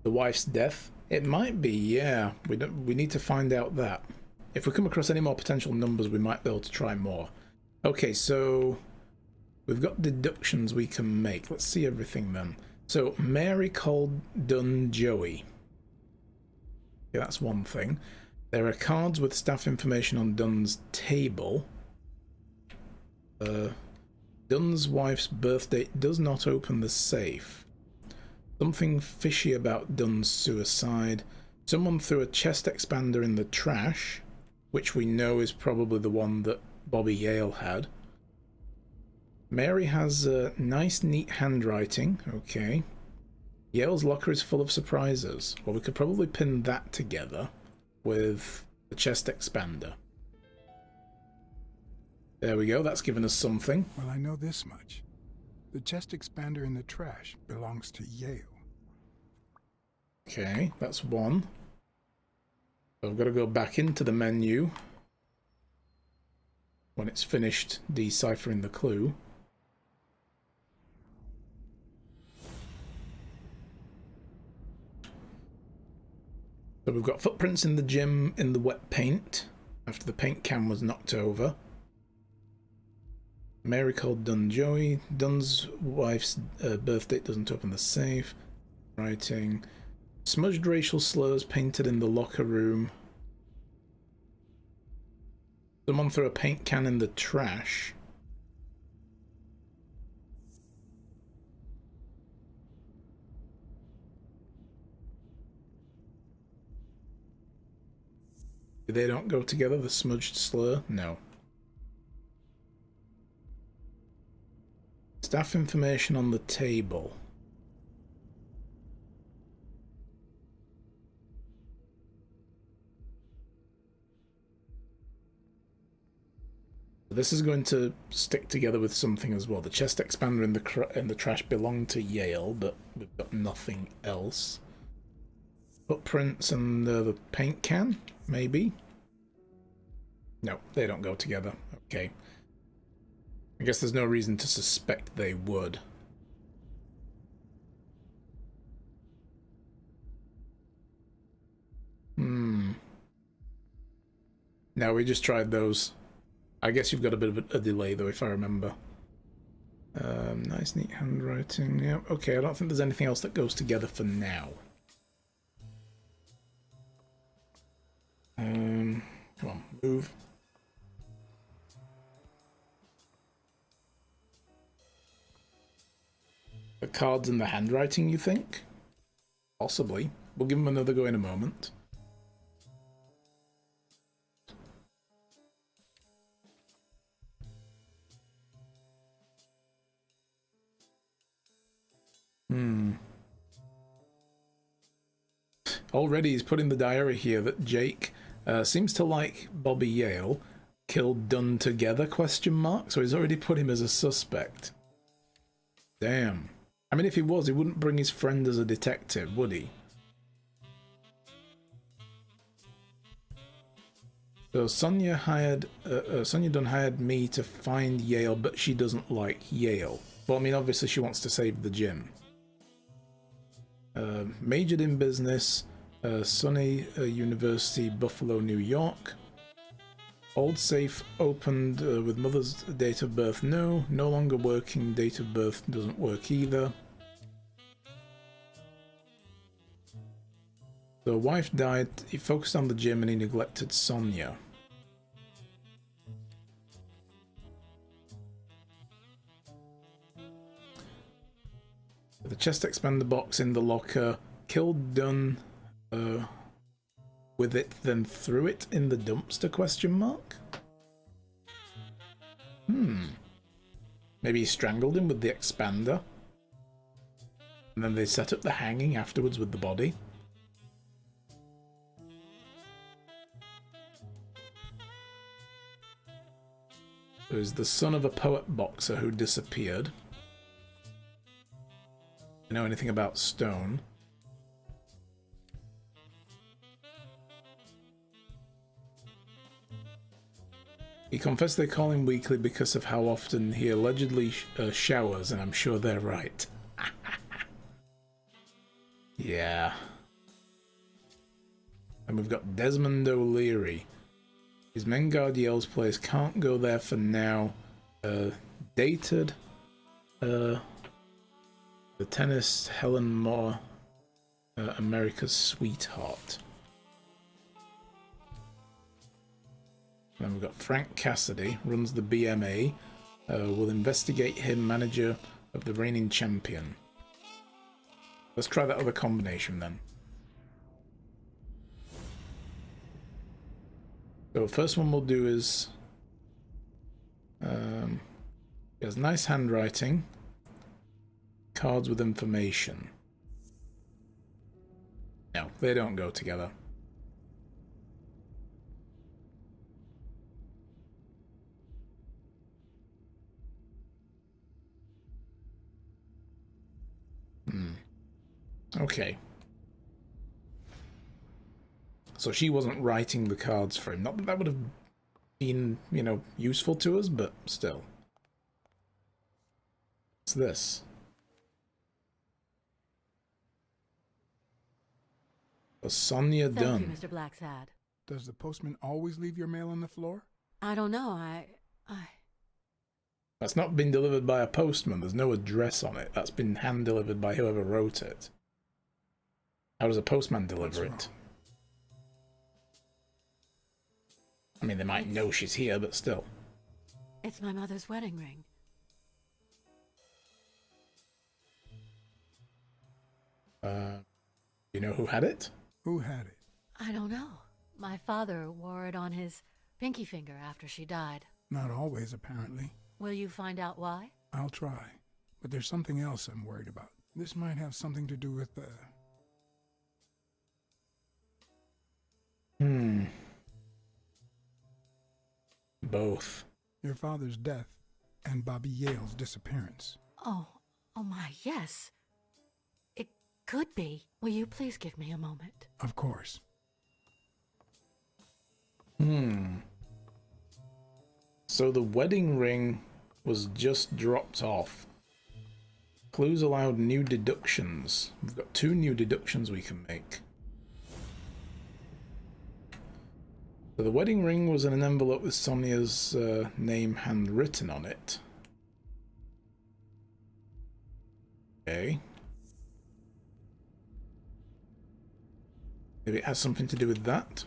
The wife's death? It might be, yeah. We need to find out that. If we come across any more potential numbers, we might be able to try more. Okay, so we've got deductions we can make. Let's see everything then. So Mary called Dunn Joey. Yeah, that's one thing. There are cards with staff information on Dunn's table. Dunn's wife's birthday does not open the safe. Something fishy about Dunn's suicide. Someone threw a chest expander in the trash, which we know is probably the one that Bobby Yale had. Mary has nice, neat handwriting. Okay. Yale's locker is full of surprises. Well, we could probably pin that together with the chest expander. There we go. That's given us something. Well, I know this much. The chest expander in the trash belongs to Yale. Okay, that's one. So I've got to go back into the menu when it's finished deciphering the clue. So we've got footprints in the gym in the wet paint after the paint can was knocked over. Mary called Dunn Joey. Dunn's wife's birth date doesn't open the safe. Writing. Smudged racial slurs painted in the locker room. Someone threw a paint can in the trash. They don't go together, the smudged slur? No. Staff information on the table. This is going to stick together with something as well. The chest expander in the trash belonged to Yale, but we've got nothing else. Footprints and the paint can, maybe? No, they don't go together. Okay. I guess there's no reason to suspect they would. No, we just tried those. I guess you've got a bit of a delay though, if I remember. Nice, neat handwriting. Yeah, okay, I don't think there's anything else that goes together for now. Come on, move. The cards and the handwriting, you think? Possibly. We'll give them another go in a moment. Already he's put in the diary here that Jake seems to like Bobby Yale, killed Dunn together, ? So he's already put him as a suspect. Damn. I mean, if he was, he wouldn't bring his friend as a detective, would he? So Sonia Dunn hired me to find Yale, but she doesn't like Yale. Well, I mean, obviously she wants to save the gym. Majored in business, SUNY University, Buffalo, New York. Old safe opened with mother's date of birth, no. No longer working, date of birth doesn't work either. The wife died, he focused on the gym and he neglected Sonia. The chest expander box in the locker, killed Dunn with it, then threw it in the dumpster, ? Maybe he strangled him with the expander. And then they set up the hanging afterwards with the body. So he's the son of a poet boxer who disappeared. I know anything about Stone. He confessed they call him weekly because of how often he allegedly showers, and I'm sure they're right. Yeah, And we've got Desmond O'Leary. His Mengard Yell's place can't go there for now. Dated. The tennis Helen Moore, America's sweetheart. Then we've got Frank Cassidy, runs the BMA. Will investigate him, manager of the reigning champion. Let's try that other combination then. So first one we'll do is he has nice handwriting, cards with information. No, they don't go together. Okay. So she wasn't writing the cards for him. Not that that would have been, you know, useful to us, but still. What's this? Sonia Dunn. Thank you, Mr. Blacksad. Does the postman always leave your mail on the floor? I don't know, That's not been delivered by a postman. There's no address on it. That's been hand-delivered by whoever wrote it. How does a postman deliver it? I mean, they might know she's here, but still. It's my mother's wedding ring. You know who had it? Who had it? I don't know. My father wore it on his pinky finger after she died. Not always, apparently. Will you find out why? I'll try. But there's something else I'm worried about. This might have something to do with Both. your father's death and Bobby Yale's disappearance. Oh my, yes. It could be. Will you please give me a moment? Of course. So the wedding ring was just dropped off. Clues allowed new deductions. We've got 2 new deductions we can make. So the wedding ring was in an envelope with Sonia's name handwritten on it. Okay. Maybe it has something to do with that.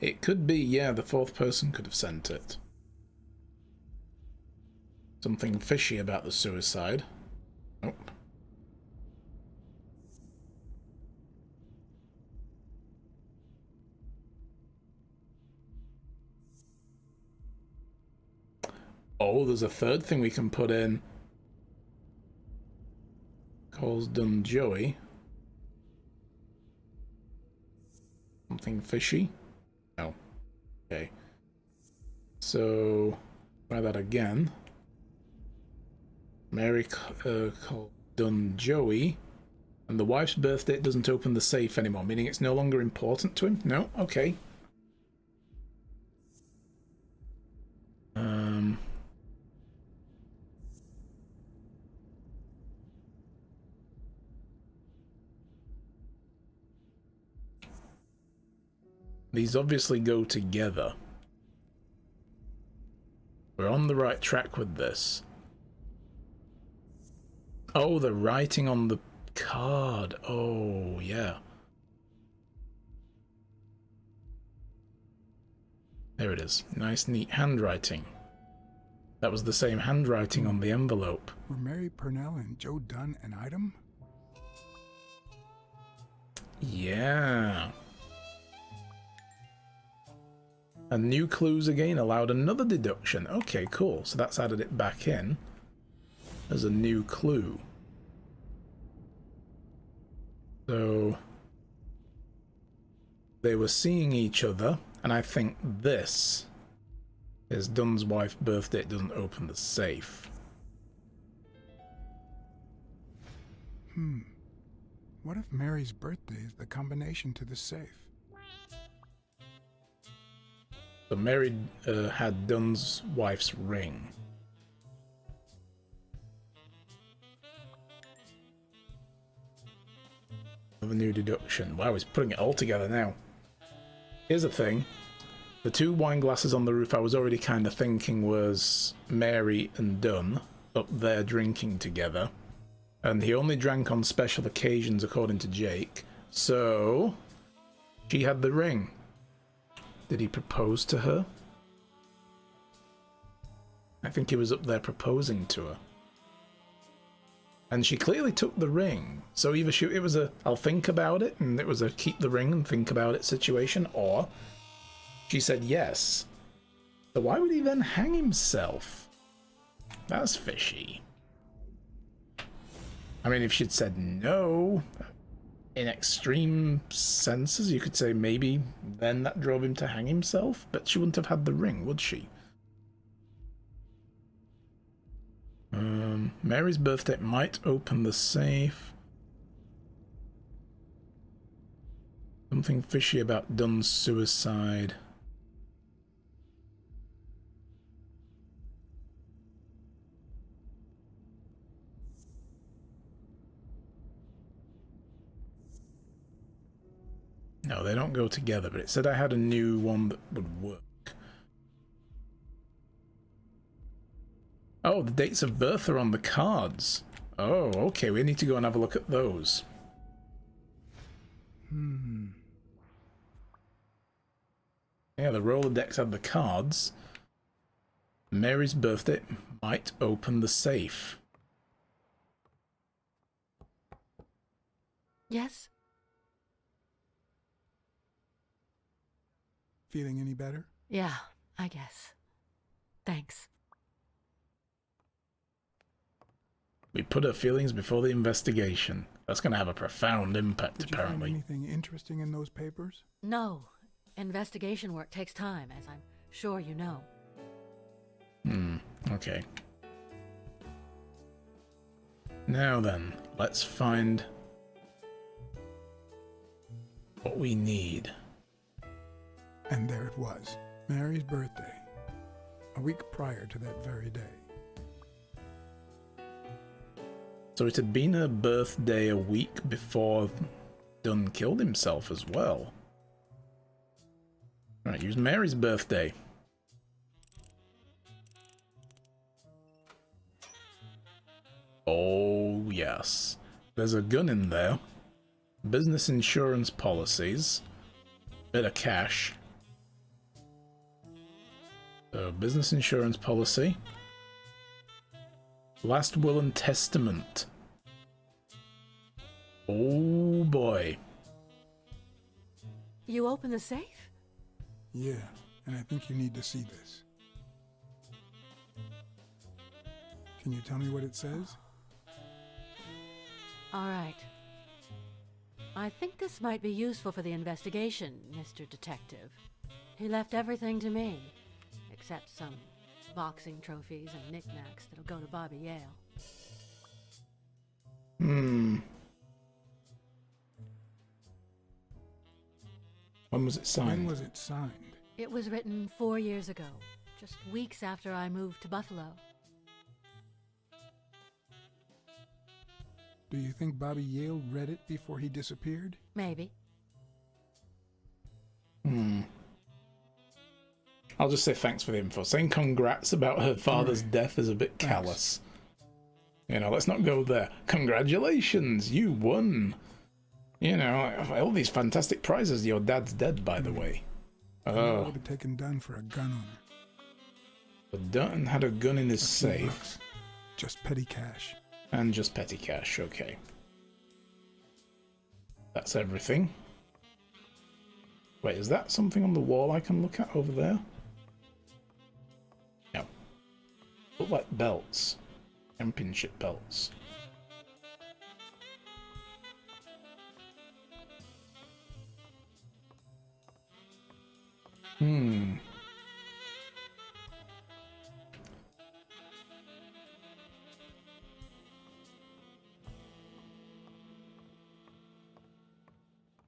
It could be, yeah, the 4th person could have sent it. Something fishy about the suicide. Nope. Oh, there's a 3rd thing we can put in. Calls done Joey. Something fishy? No. Okay. So, try that again. Mary called done Joey. And the wife's birthday doesn't open the safe anymore, meaning it's no longer important to him? No? Okay. These obviously go together. We're on the right track with this. Oh, the writing on the card. Oh, yeah. There it is. Nice, neat handwriting. That was the same handwriting on the envelope. Were Mary Purnell and Joe Dunn an item? Yeah. And new clues again allowed another deduction. Okay, cool. So that's added it back in as a new clue. So they were seeing each other, and I think this is Dunn's wife's birthday. It doesn't open the safe. What if Mary's birthday is the combination to the safe? So Mary had Dunn's wife's ring. Another new deduction. Wow, he's putting it all together now. Here's the thing. The 2 wine glasses on the roof I was already kind of thinking was Mary and Dunn up there drinking together. And he only drank on special occasions according to Jake. So, she had the ring. Did he propose to her? I think he was up there proposing to her. And she clearly took the ring. So either it was a I'll think about it, and it was a keep the ring and think about it situation, or she said yes. So why would he then hang himself? That's fishy. I mean, if she'd said no, in extreme senses, you could say maybe then that drove him to hang himself, but she wouldn't have had the ring, would she? Mary's birthday might open the safe. Something fishy about Dunn's suicide. No, they don't go together, but it said I had a new one that would work. Oh, the dates of birth are on the cards. Oh, okay, we need to go and have a look at those. Yeah, the Rolodex had the cards. Mary's birthday might open the safe. Yes? Feeling any better? Yeah, I guess. Thanks. We put her feelings before the investigation. That's going to have a profound impact, Did you apparently. find anything interesting in those papers? No. Investigation work takes time, as I'm sure you know. Okay. Now then, let's find what we need. And there it was, Mary's birthday, a week prior to that very day. So it had been her birthday a week before Dunn killed himself as well. Right, it was Mary's birthday. Oh, yes. There's a gun in there. Business insurance policies. Bit of cash. So, business insurance policy. Last will and testament. Oh boy. You open the safe? Yeah, and I think you need to see this. Can you tell me what it says? All right. I think this might be useful for the investigation, Mr. Detective. He left everything to me, except some boxing trophies and knickknacks that'll go to Bobby Yale. When was it When signed? was it signed? It was written 4 years ago, just weeks after I moved to Buffalo. Do you think Bobby Yale read it before he disappeared? Maybe. I'll just say thanks for the info. Saying congrats about her father's death is a bit callous. You know, let's not go there. Congratulations, you won. You know, all these fantastic prizes. Your dad's dead, by the way. I Oh, would have taken Dunn for a gun owner. but Dunn had a gun in his A few safe. bucks. Just petty cash. And just petty cash, okay. That's everything. Wait, is that something on the wall I can look at over there? No. Look like belts. Championship belts.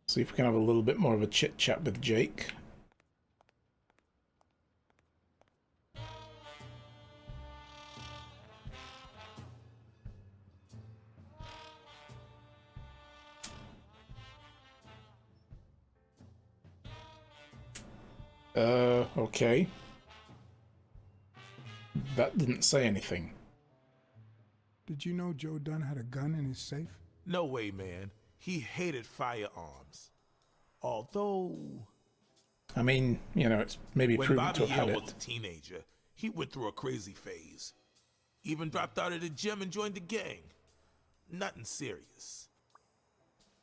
See if we can have a little bit more of a chit chat with Jake. Okay. That didn't say anything. Did you know Joe Dunn had a gun in his safe? No way, man. He hated firearms. Although, I mean, you know, it's maybe when prudent Bobby to have had Yale was it. a teenager, he went through a crazy phase. Even dropped out of the gym and joined the gang. Nothing serious.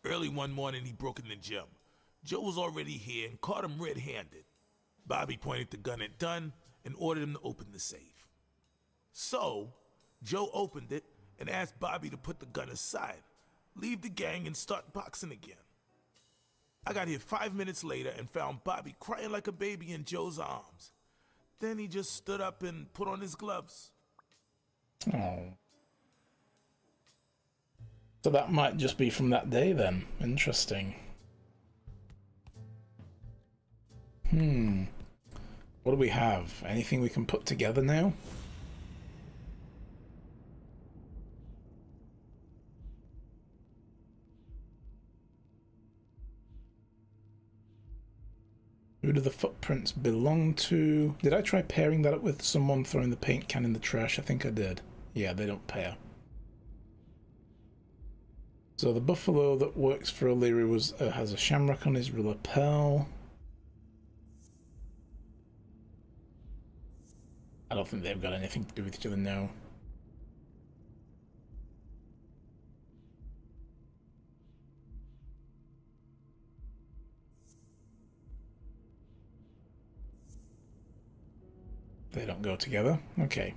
Early one morning, he broke in the gym. Joe was already here and caught him red-handed. Bobby pointed the gun at Dunn and ordered him to open the safe. So, Joe opened it and asked Bobby to put the gun aside, leave the gang, and start boxing again. I got here 5 minutes later and found Bobby crying like a baby in Joe's arms. Then he just stood up and put on his gloves. Oh. So that might just be from that day then. Interesting. What do we have? Anything we can put together now? Who do the footprints belong to? Did I try pairing that up with someone throwing the paint can in the trash? I think I did. Yeah, they don't pair. So the buffalo that works for O'Leary has a shamrock on his lapel. I don't think they've got anything to do with each other now. They don't go together. Okay.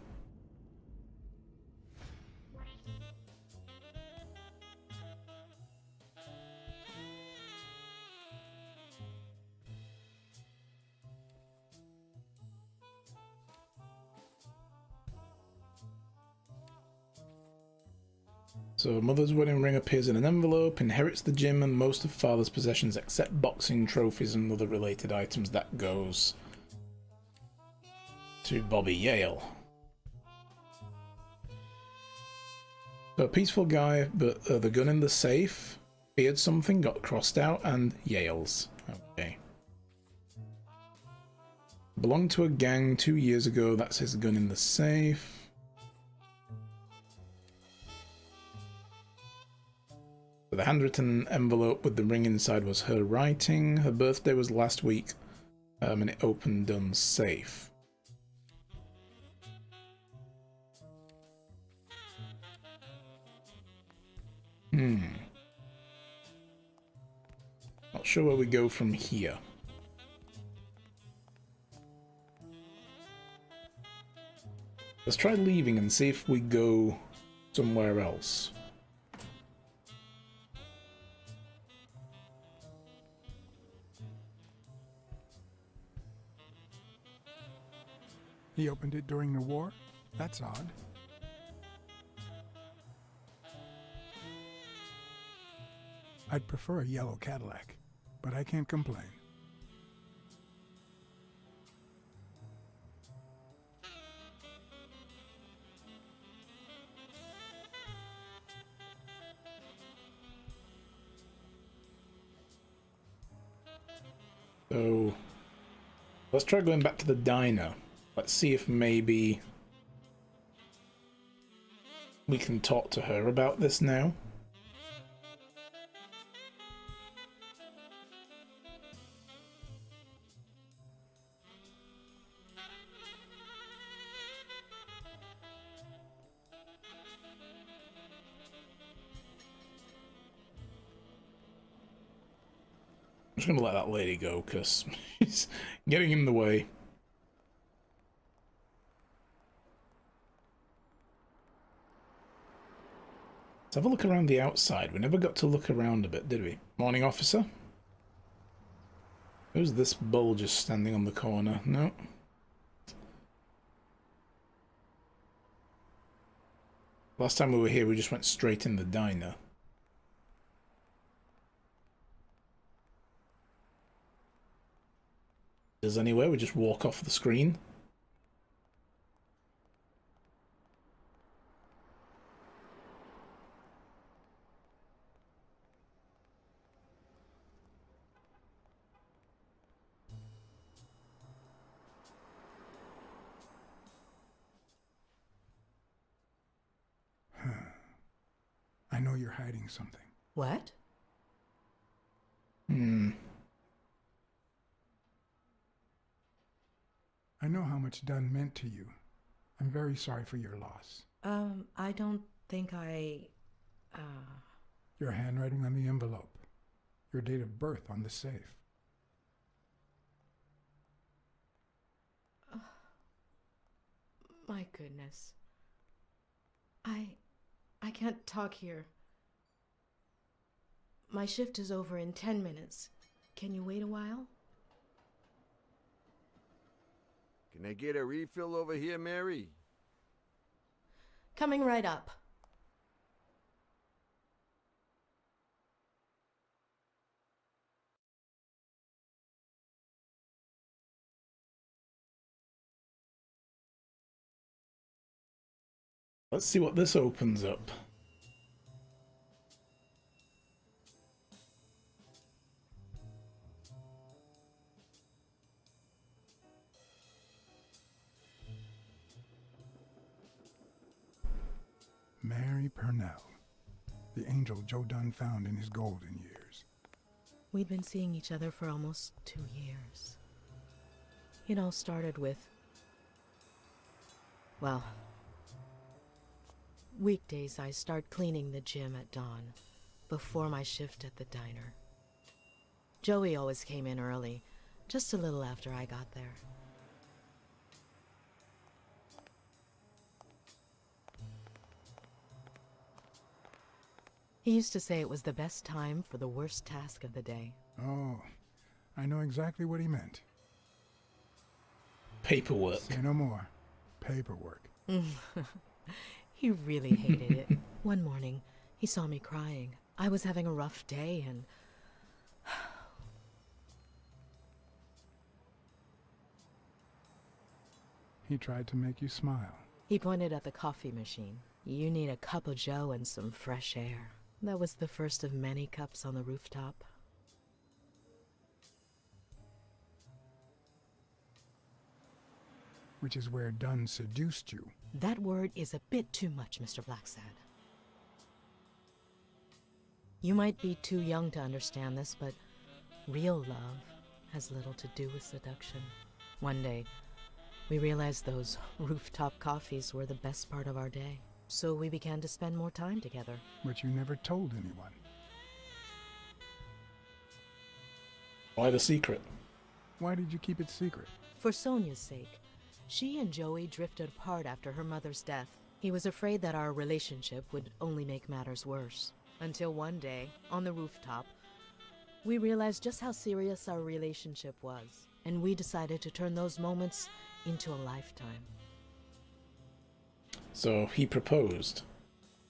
So mother's wedding ring appears in an envelope, inherits the gym and most of father's possessions except boxing trophies and other related items. That goes to Bobby Yale. So a peaceful guy, but the gun in the safe, feared something, got crossed out, and Yale's. Okay. Belonged to a gang 2 years ago, that's his gun in the safe. The handwritten envelope with the ring inside was her writing. Her birthday was last week, and it opened Dunn's safe. Not sure where we go from here. Let's try leaving and see if we go somewhere else. He opened it during the war? That's odd. I'd prefer a yellow Cadillac, but I can't complain. So let's try going back to the diner. Let's see if maybe we can talk to her about this now. I'm just gonna let that lady go because she's getting in the way. Let's have a look around the outside. We never got to look around a bit, did we? Morning, officer. Who's this bull just standing on the corner? No. Last time we were here, we just went straight in the diner. Does anywhere? We just walk off the screen. you're hiding something. What? I know how much Dunn meant to you. I'm very sorry for your loss. I don't think I... Your handwriting on the envelope. Your date of birth on the safe. My goodness. I can't talk here. My shift is over in 10 minutes. Can you wait a while? Can I get a refill over here, Mary? Coming right up. Let's see what this opens up. Mary Purnell, the angel Joe Dunn found in his golden years. We'd been seeing each other for almost 2 years. It all started with... well... weekdays I start cleaning the gym at dawn, before my shift at the diner. Joey always came in early, just a little after I got there. He used to say it was the best time for the worst task of the day. Oh, I know exactly what he meant. Paperwork. Say no more. Paperwork. He really hated it. One morning, he saw me crying. I was having a rough day and... He tried to make you smile. He pointed at the coffee machine. You need a cup of joe and some fresh air. That was the first of many cups on the rooftop. Which is where Dunn seduced you. That word is a bit too much, Mr. Blacksad. You might be too young to understand this, but real love has little to do with seduction. One day, we realized those rooftop coffees were the best part of our day. So we began to spend more time together. But you never told anyone. Why the secret? Why did you keep it secret? For Sonia's sake. She and Joey drifted apart after her mother's death. He was afraid that our relationship would only make matters worse. Until one day, on the rooftop, we realized just how serious our relationship was. And we decided to turn those moments into a lifetime. So he proposed.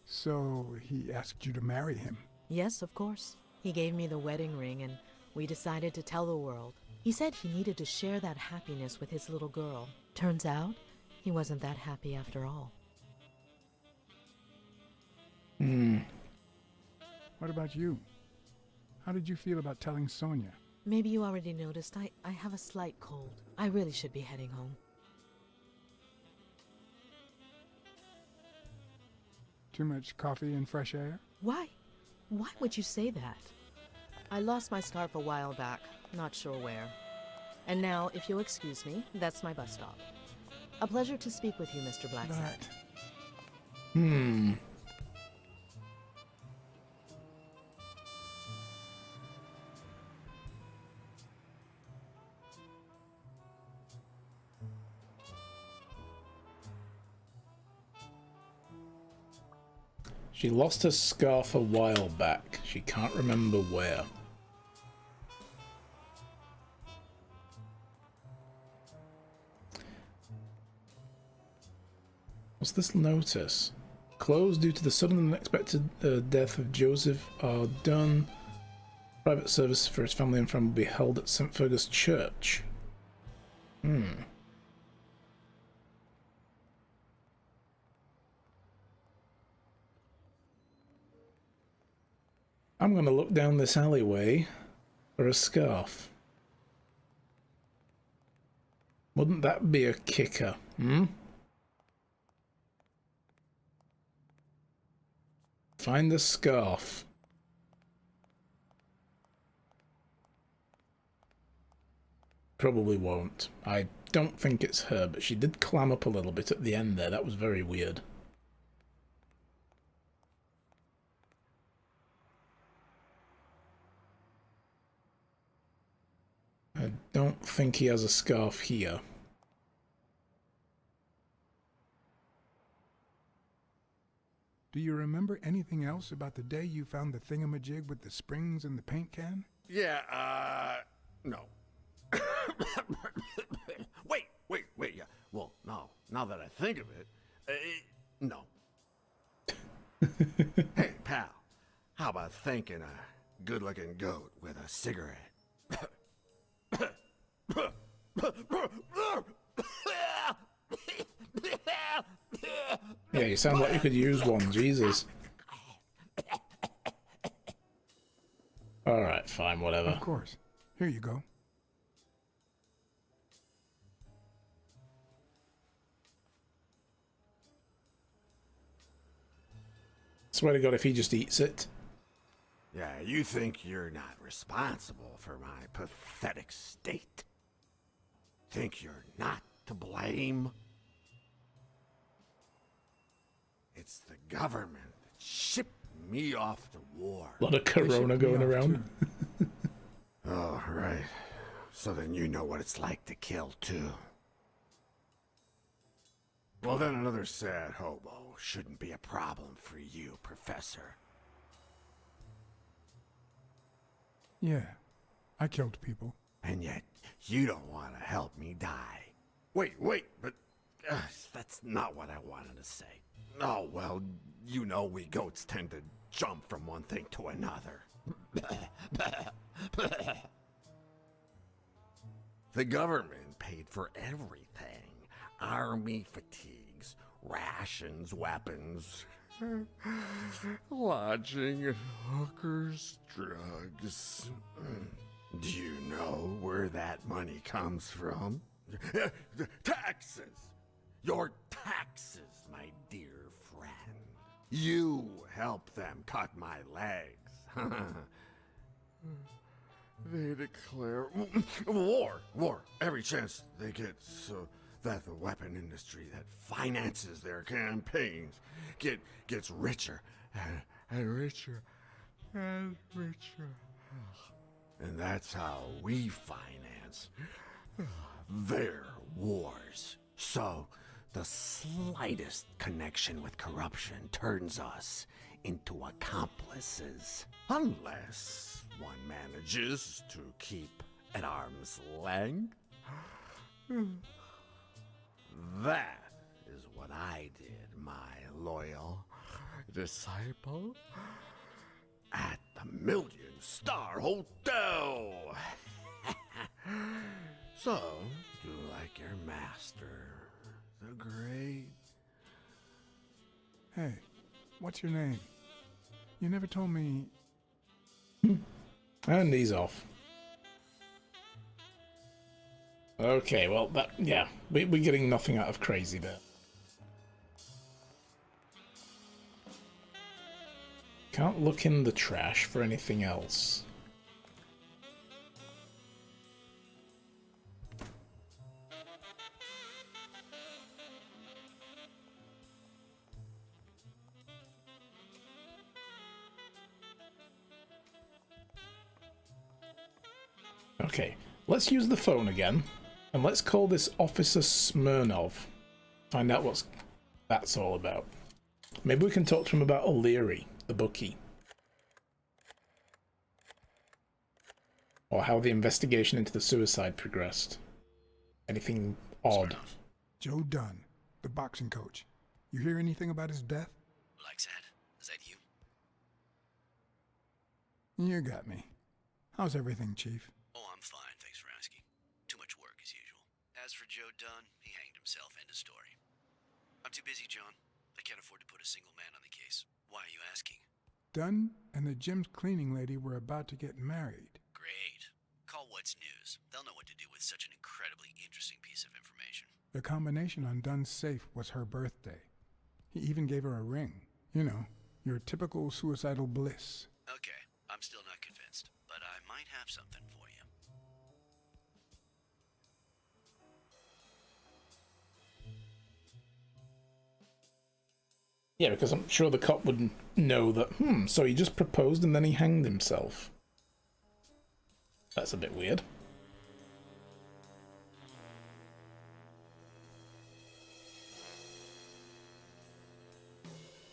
So he asked you to marry him. Yes, of course. He gave me the wedding ring and we decided to tell the world. He said he needed to share that happiness with his little girl. Turns out, he wasn't that happy after all. What about you? How did you feel about telling Sonia? Maybe you already noticed I have a slight cold. I really should be heading home. Too much coffee and fresh air? Why? Why would you say that? I lost my scarf a while back, not sure where. And now, if you'll excuse me, that's my bus stop. A pleasure to speak with you, Mr. Blacksad. She lost her scarf a while back. She can't remember where. What's this notice? Closed due to the sudden and unexpected death of Joseph R. Dunn. Private service for his family and friend will be held at St. Fergus Church. I'm going to look down this alleyway for a scarf. Wouldn't that be a kicker, Find the scarf. Probably won't. I don't think it's her, but she did clam up a little bit at the end there. That was very weird. I don't think he has a scarf here. Do you remember anything else about the day you found the thingamajig with the springs and the paint can? Yeah, no. Wait, yeah. Well, no. Now that I think of it, no. Hey, pal, how about thanking a good-looking goat with a cigarette? Yeah, you sound like you could use one, Jesus. Alright, fine, whatever. Of course. Here you go. Swear to God, if he just eats it. Yeah, you think you're not responsible for my pathetic state? Think you're not to blame? It's the government that shipped me off to war. A lot of corona going around. Oh, right. So then you know what it's like to kill, too. Well, then another sad hobo shouldn't be a problem for you, Professor. Yeah, I killed people. And yet, you don't want to help me die. Wait, but that's not what I wanted to say. Oh, well, you know we goats tend to jump from one thing to another. The government paid for everything. Army fatigues, rations, weapons, lodging, and hookers, drugs. Do you know where that money comes from? Taxes! Your taxes, my dear friend. You help them cut my legs. They declare war every chance they get, so that the weapon industry that finances their campaigns gets richer and richer and richer. And that's how we finance their wars. So the slightest connection with corruption turns us into accomplices. Unless one manages to keep at arm's length. That is what I did, my loyal disciple, at the Million-Star Hotel. So, do you like your master, the great? Hey, what's your name? You never told me. And he's off. Okay, well, we're getting nothing out of Crazy there. Can't look in the trash for anything else. Okay, let's use the phone again, and let's call this Officer Smirnov. Find out what that's all about. Maybe we can talk to him about O'Leary, the bookie. Or how the investigation into the suicide progressed. Anything odd? Joe Dunn, the boxing coach. You hear anything about his death? Like that? Is that you? You got me. How's everything, Chief? Oh, I'm fine, thanks for asking. Too much work as usual. As for Joe Dunn, he hanged himself, end of story. I'm too busy, John. I can't afford to put a single man on the case. Why are you asking? Dunn and the gym's cleaning lady were about to get married. Great. Call What's News. They'll know what to do with such an incredibly interesting piece of information. The combination on Dunn's safe was her birthday. He even gave her a ring. You know, Your typical suicidal bliss. Okay, I'm still not convinced, but I might have something for you. Yeah, because I'm sure the cop wouldn't know that, so he just proposed and then he hanged himself. That's a bit weird.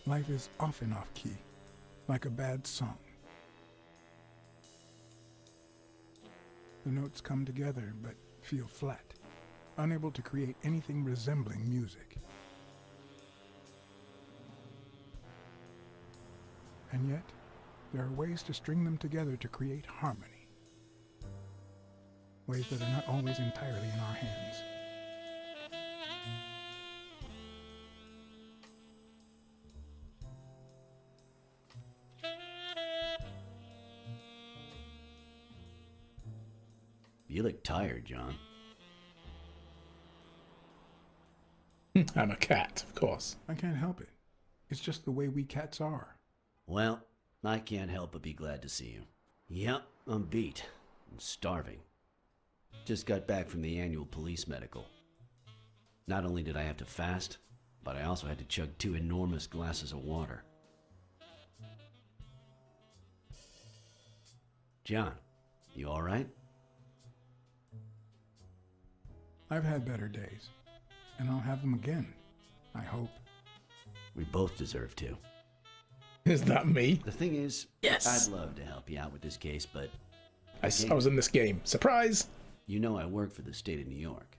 Life is often off key, like a bad song. The notes come together but feel flat, unable to create anything resembling music. And yet, there are ways to string them together to create harmony. Ways that are not always entirely in our hands. You look tired, John. I'm a cat, of course. I can't help it. It's just the way we cats are. Well, I can't help but be glad to see you. Yep, I'm beat. I'm starving. Just got back from the annual police medical. Not only did I have to fast, but I also had to chug 2 enormous glasses of water. John, you alright? I've had better days, and I'll have them again, I hope. We both deserve to. Is that me? The thing is, Yes. I'd love to help you out with this case, but I was in this game. Surprise! you know I work for the state of New York.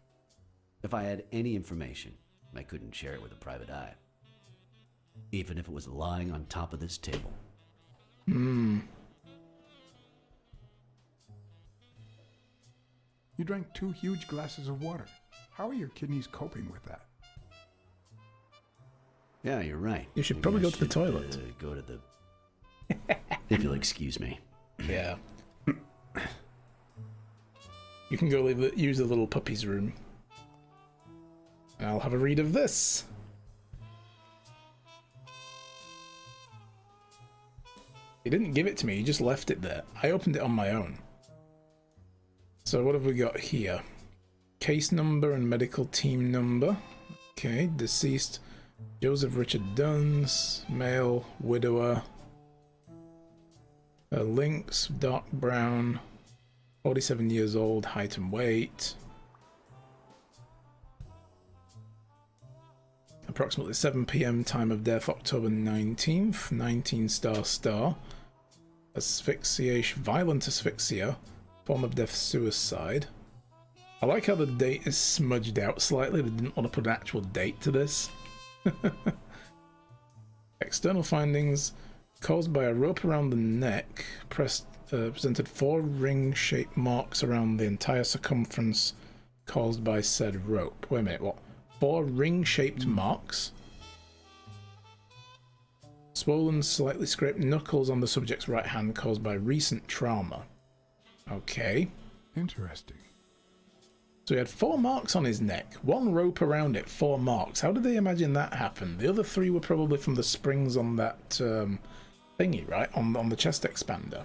If I had any information, I couldn't share it with a private eye. Even if it was lying on top of this table. You drank 2 huge glasses of water. How are your kidneys coping with that? Yeah, you're right. You should Maybe probably I go to the toilet. Go to the... if you'll excuse me. Yeah. You can go use the little puppy's room. And I'll have a read of this. He didn't give it to me, he just left it there. I opened it on my own. So what have we got here? Case number and medical team number. Okay, deceased Joseph Richard Duns, male, widower. Lynx, dark brown, 47 years old, height and weight. Approximately 7 p.m. time of death, October 19th, 19 star. Asphyxiation, violent asphyxia, form of death, suicide. I like how the date is smudged out slightly. They didn't want to put an actual date to this. External findings: caused by a rope around the neck, presented 4 ring-shaped marks around the entire circumference caused by said rope. Wait a minute, what? 4 ring-shaped marks? Swollen, slightly scraped knuckles on the subject's right hand caused by recent trauma. Okay. Interesting. So he had 4 marks on his neck, 1 rope around it, 4 marks. How did they imagine that happened? The other 3 were probably from the springs on that thingy, right? On the chest expander.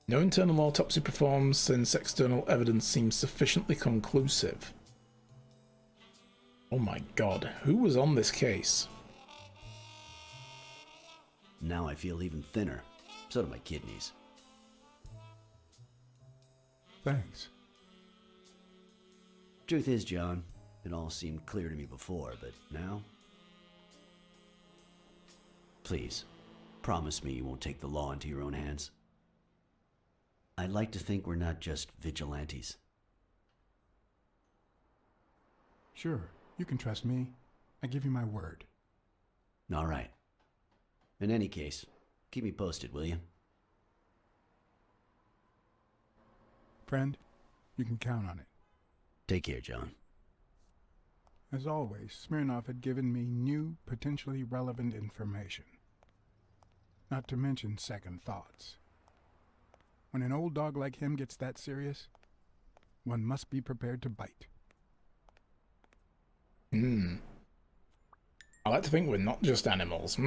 No internal autopsy performed since external evidence seems sufficiently conclusive. Oh my god, who was on this case? Now I feel even thinner. So do my kidneys. Thanks. Truth is, John, it all seemed clear to me before, but now... Please, promise me you won't take the law into your own hands. I'd like to think we're not just vigilantes. Sure, you can trust me. I give you my word. All right. In any case, keep me posted, will you? Friend, you can count on it. Take care, John. As always, Smirnov had given me new, potentially relevant information. Not to mention second thoughts. When an old dog like him gets that serious, one must be prepared to bite. I like to think we're not just animals.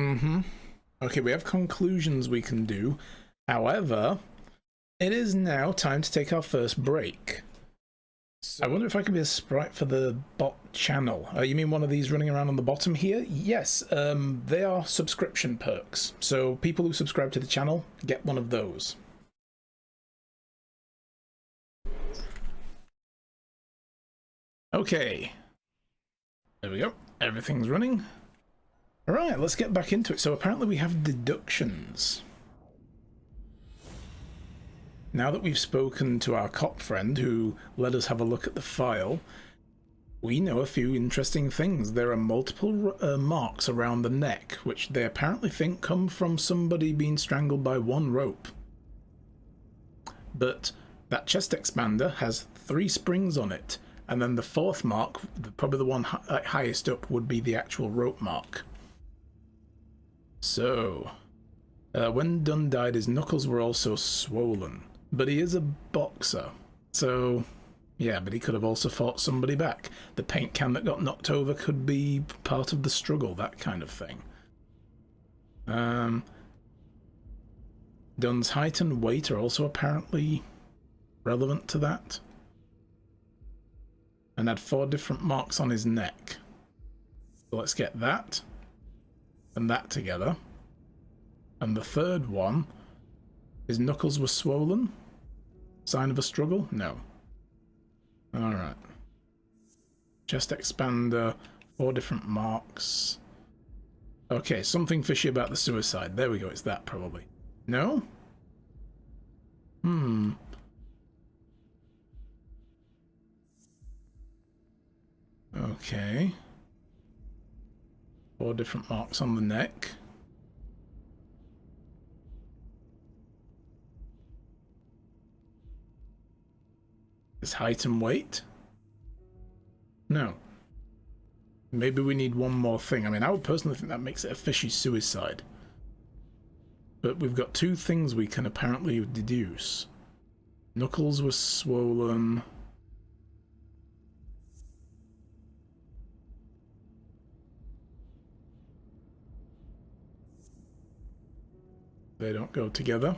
Okay, we have conclusions we can do. However, it is now time to take our first break. I wonder if I could be a sprite for the bot channel. You mean one of these running around on the bottom here? Yes, they are subscription perks. So people who subscribe to the channel get one of those. Okay. There we go. Everything's running. Alright, let's get back into it. So apparently we have deductions. Now that we've spoken to our cop friend who let us have a look at the file, we know a few interesting things. There are multiple marks around the neck, which they apparently think come from somebody being strangled by one rope. But that chest expander has 3 springs on it, and then the 4th mark, probably the one highest up, would be the actual rope mark. So, when Dunn died, his knuckles were also swollen. But he is a boxer, so yeah, but he could have also fought somebody back. The paint can that got knocked over could be part of the struggle, that kind of thing. Dunn's height and weight are also apparently relevant to that. And had 4 different marks on his neck. So let's get that and that together. And the 3rd one, his knuckles were swollen. Sign of a struggle? No. Alright. Chest expander, 4 different marks. Okay, something fishy about the suicide. There we go, it's that probably. No? Okay. 4 different marks on the neck. His height and weight? No. Maybe we need one more thing. I mean, I would personally think that makes it a fishy suicide. But we've got 2 things we can apparently deduce. Knuckles were swollen. They don't go together.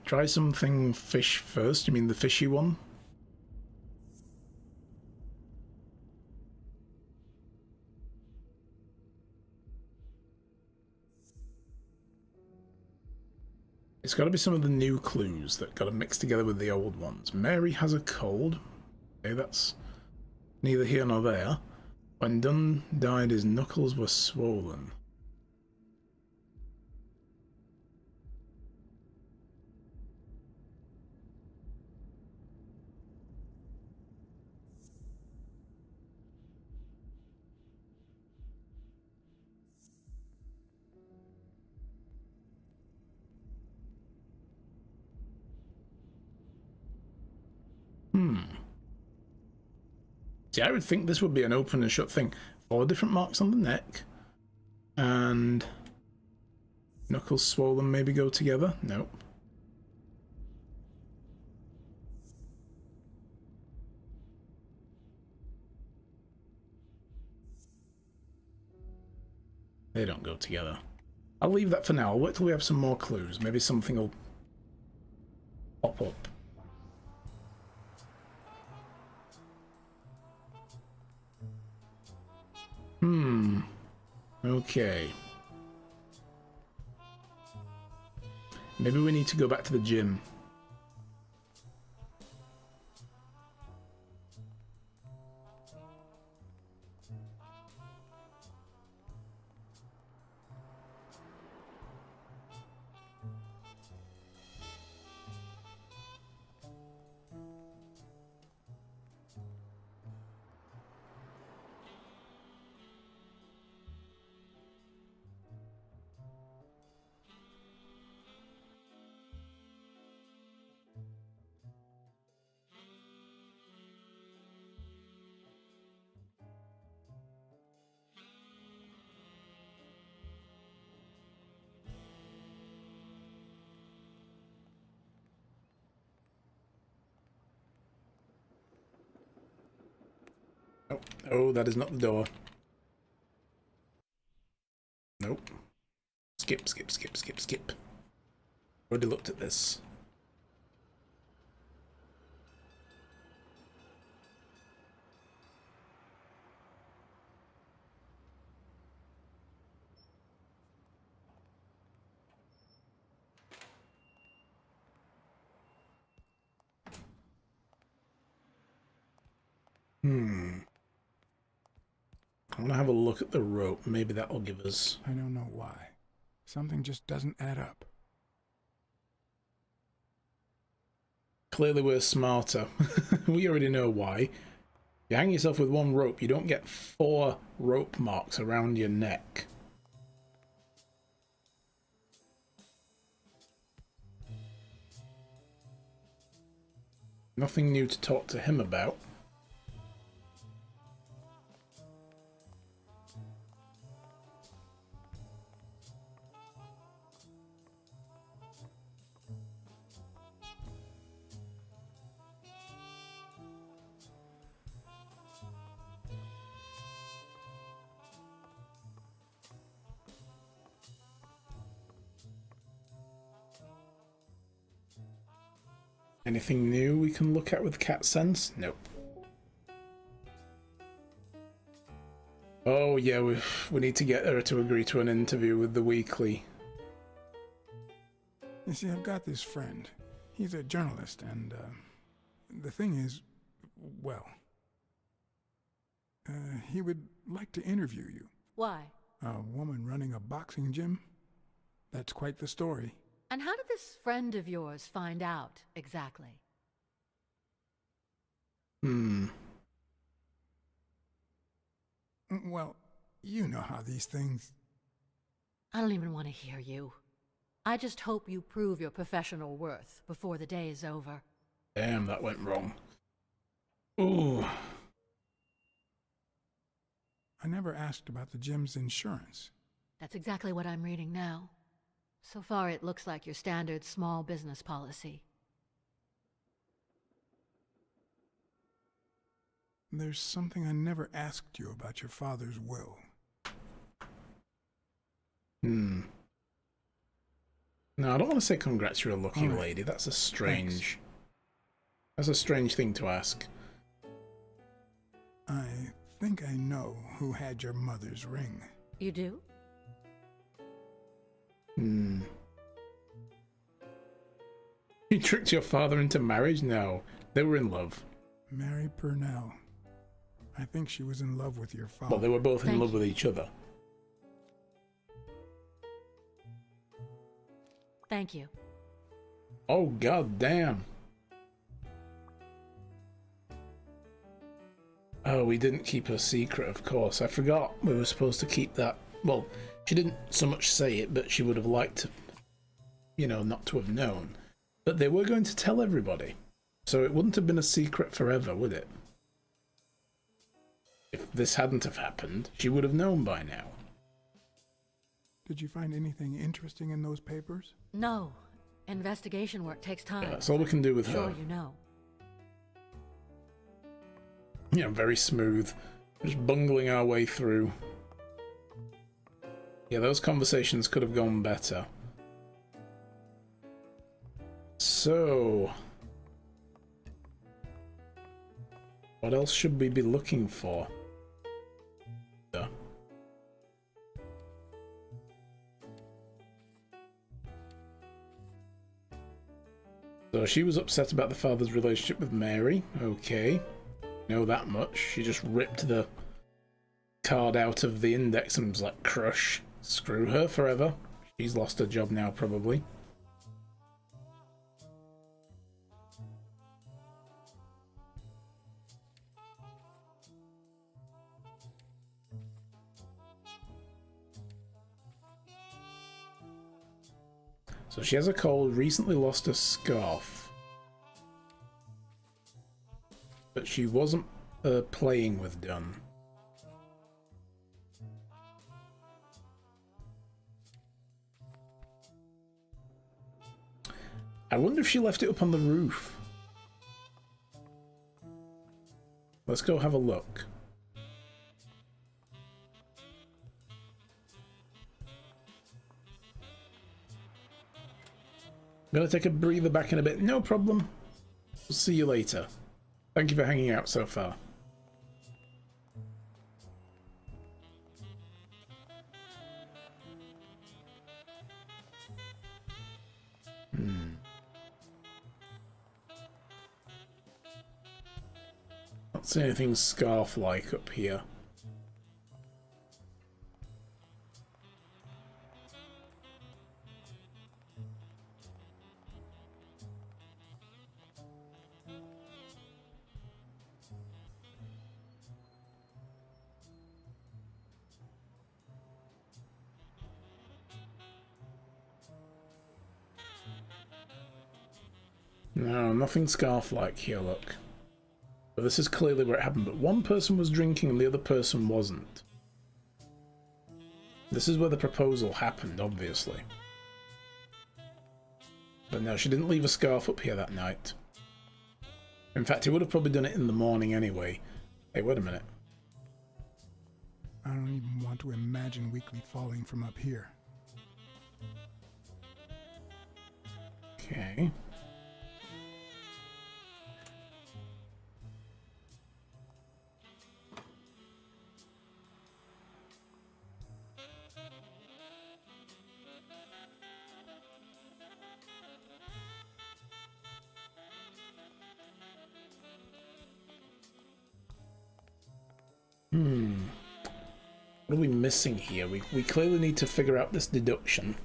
Try something fish first. You mean the fishy one? It's got to be some of the new clues that got to mix together with the old ones. Mary has a cold. Okay, that's neither here nor there. When Dunn died, his knuckles were swollen. See, I would think this would be an open and shut thing. 4 different marks on the neck. And knuckles swollen maybe go together? Nope. They don't go together. I'll leave that for now. I'll wait till we have some more clues. Maybe something will pop up. Okay. Maybe we need to go back to the gym. Oh, that is not the door. Nope. Skip, skip, skip, skip, skip. Already looked at this. I want to have a look at the rope. Maybe that'll give us... I don't know why. Something just doesn't add up. Clearly we're smarter. We already know why. You hang yourself with one rope, you don't get 4 rope marks around your neck. Nothing new to talk to him about. Anything new we can look at with cat sense? Nope. Oh yeah, we need to get her to agree to an interview with the Weekly. You see, I've got this friend. He's a journalist, and the thing is, well, he would like to interview you. Why? A woman running a boxing gym? That's quite the story. And how did this friend of yours find out, exactly? Well, you know how these things... I don't even want to hear you. I just hope you prove your professional worth before the day is over. Damn, that went wrong. Ooh. I never asked about the gym's insurance. That's exactly what I'm reading now. So far, it looks like your standard small business policy. There's something I never asked you about your father's will. No, I don't want to say congrats, you're a lucky All right. lady. That's a strange... Thanks. That's a strange thing to ask. I think I know who had your mother's ring. You do? You tricked your father into marriage? No, they were in love. Mary Purnell. I think she was in love with your father. Well, they were both in Thank love you. with each other. Thank you. Oh, god damn. Oh, we didn't keep her secret, of course. I forgot we were supposed to keep that. Well, she didn't so much say it, but she would have liked to, you know, not to have known. But they were going to tell everybody. So it wouldn't have been a secret forever, would it? If this hadn't have happened, she would have known by now. Did you find anything interesting in those papers? No. Investigation work takes time. Yeah, that's all we can do with Sure, her. you know. Yeah, very smooth. Just bungling our way through. Yeah, those conversations could have gone better. So... what else should we be looking for? So she was upset about the father's relationship with Mary. Okay. Know that much. She just ripped the card out of the index and was like, crush. Screw her forever. She's lost her job now, probably. So she has a cold, recently lost a scarf. But she wasn't playing with Dunn. I wonder if she left it up on the roof. Let's go have a look. I'm gonna take a breather back in a bit. No problem. We'll see you later. Thank you for hanging out so far. Not see anything scarf-like up here. No, nothing scarf-like here, look. But this is clearly where it happened, but one person was drinking and the other person wasn't. This is where the proposal happened, obviously. But no, she didn't leave a scarf up here that night. In fact, he would have probably done it in the morning anyway. Hey, wait a minute. I don't even want to imagine Weekly falling from up here. Okay. What are we missing here? We clearly need to figure out this deduction.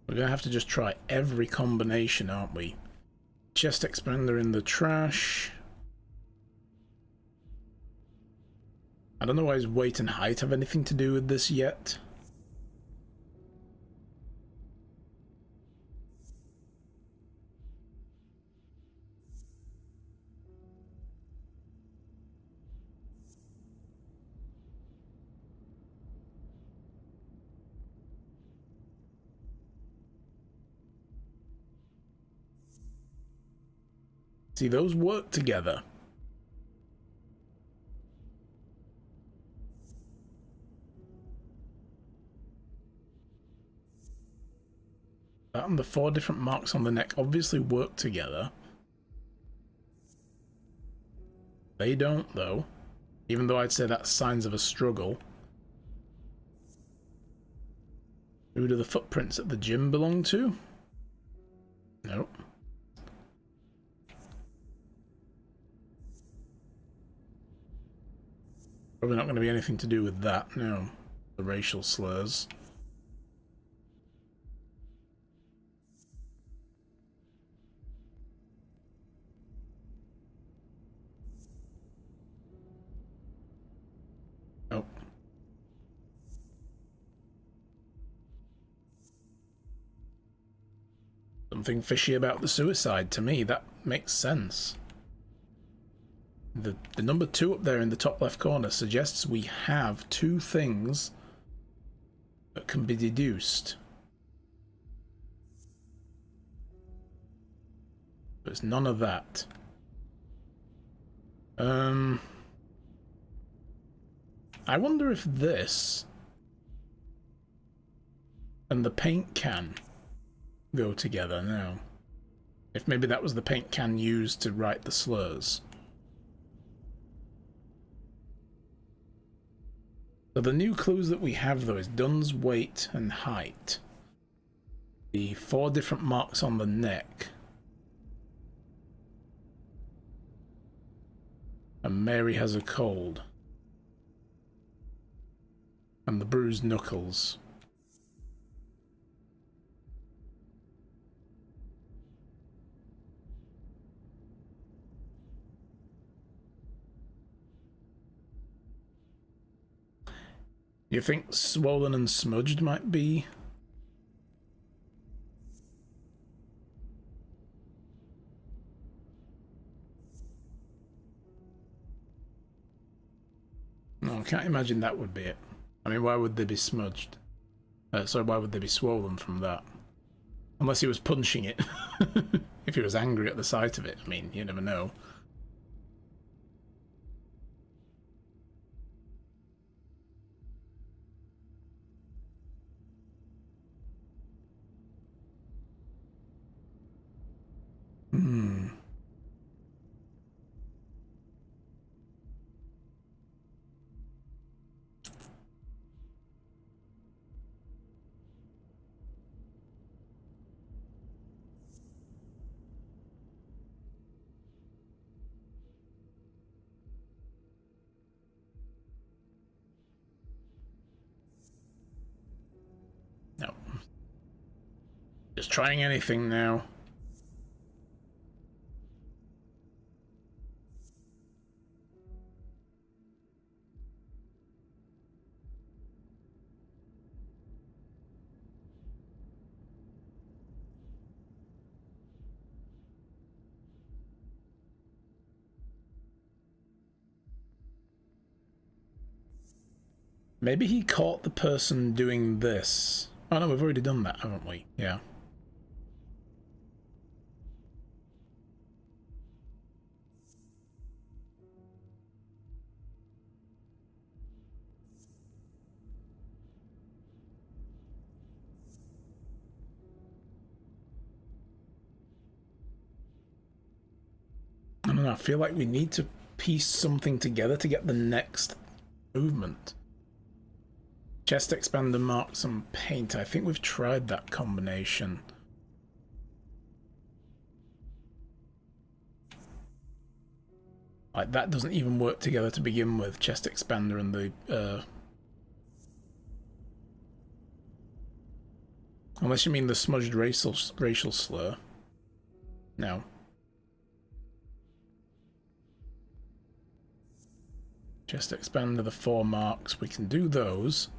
We're going to have to just try every combination, aren't we? Chest expander in the trash. I don't know why his weight and height have anything to do with this yet. See, those work together. That and the 4 different marks on the neck obviously work together. They don't, though. Even though I'd say that's signs of a struggle. Who do the footprints at the gym belong to? Nope. Probably not going to be anything to do with that, no. The racial slurs. Nope. Something fishy about the suicide to me, that makes sense. The number 2 up there in the top left corner suggests we have 2 things that can be deduced. But it's none of that. I wonder if this and the paint can go together now. If maybe that was the paint can used to write the slurs. So the new clues that we have, though, is Dunn's weight and height. The 4 different marks on the neck. And Mary has a cold. And the bruised knuckles. You think swollen and smudged might be? No, I can't imagine that would be it. I mean, why would they be smudged? Sorry, why would they be swollen from that? Unless he was punching it. If he was angry at the sight of it, I mean, you never know. Hmm. No. Just trying anything now. Maybe he caught the person doing this. Oh no, we've already done that, haven't we? Yeah. I don't know, I feel like we need to piece something together to get the next movement. Chest expander, marks, and paint. I think we've tried that combination. Like, that doesn't even work together to begin with. Chest expander and the... Unless you mean the smudged racial slur. No. Chest expander, the 4 marks. We can do those.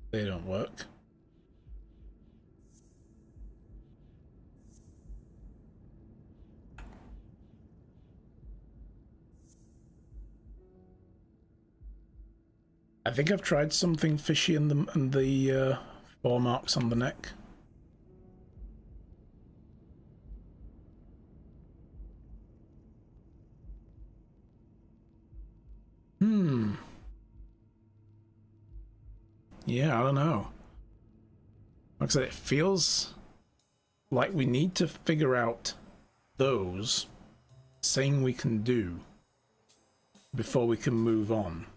They don't work. I think I've tried something fishy in the 4 marks on the neck. Yeah, I don't know. Like I said, it feels like we need to figure out those saying we can do before we can move on.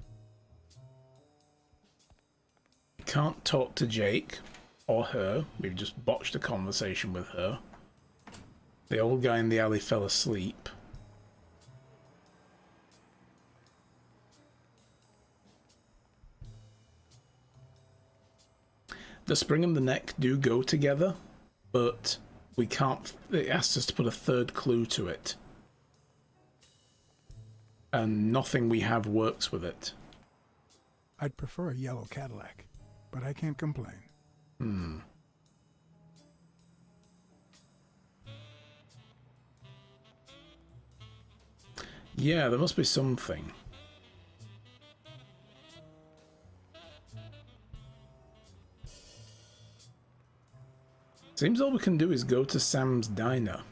We can't talk to Jake or her. We've just botched a conversation with her. The old guy in the alley fell asleep. The spring and the neck do go together, but we can't... It asks us to put a third clue to it. And nothing we have works with it. I'd prefer a yellow Cadillac, but I can't complain. Yeah, there must be something. Seems all we can do is go to Sam's diner.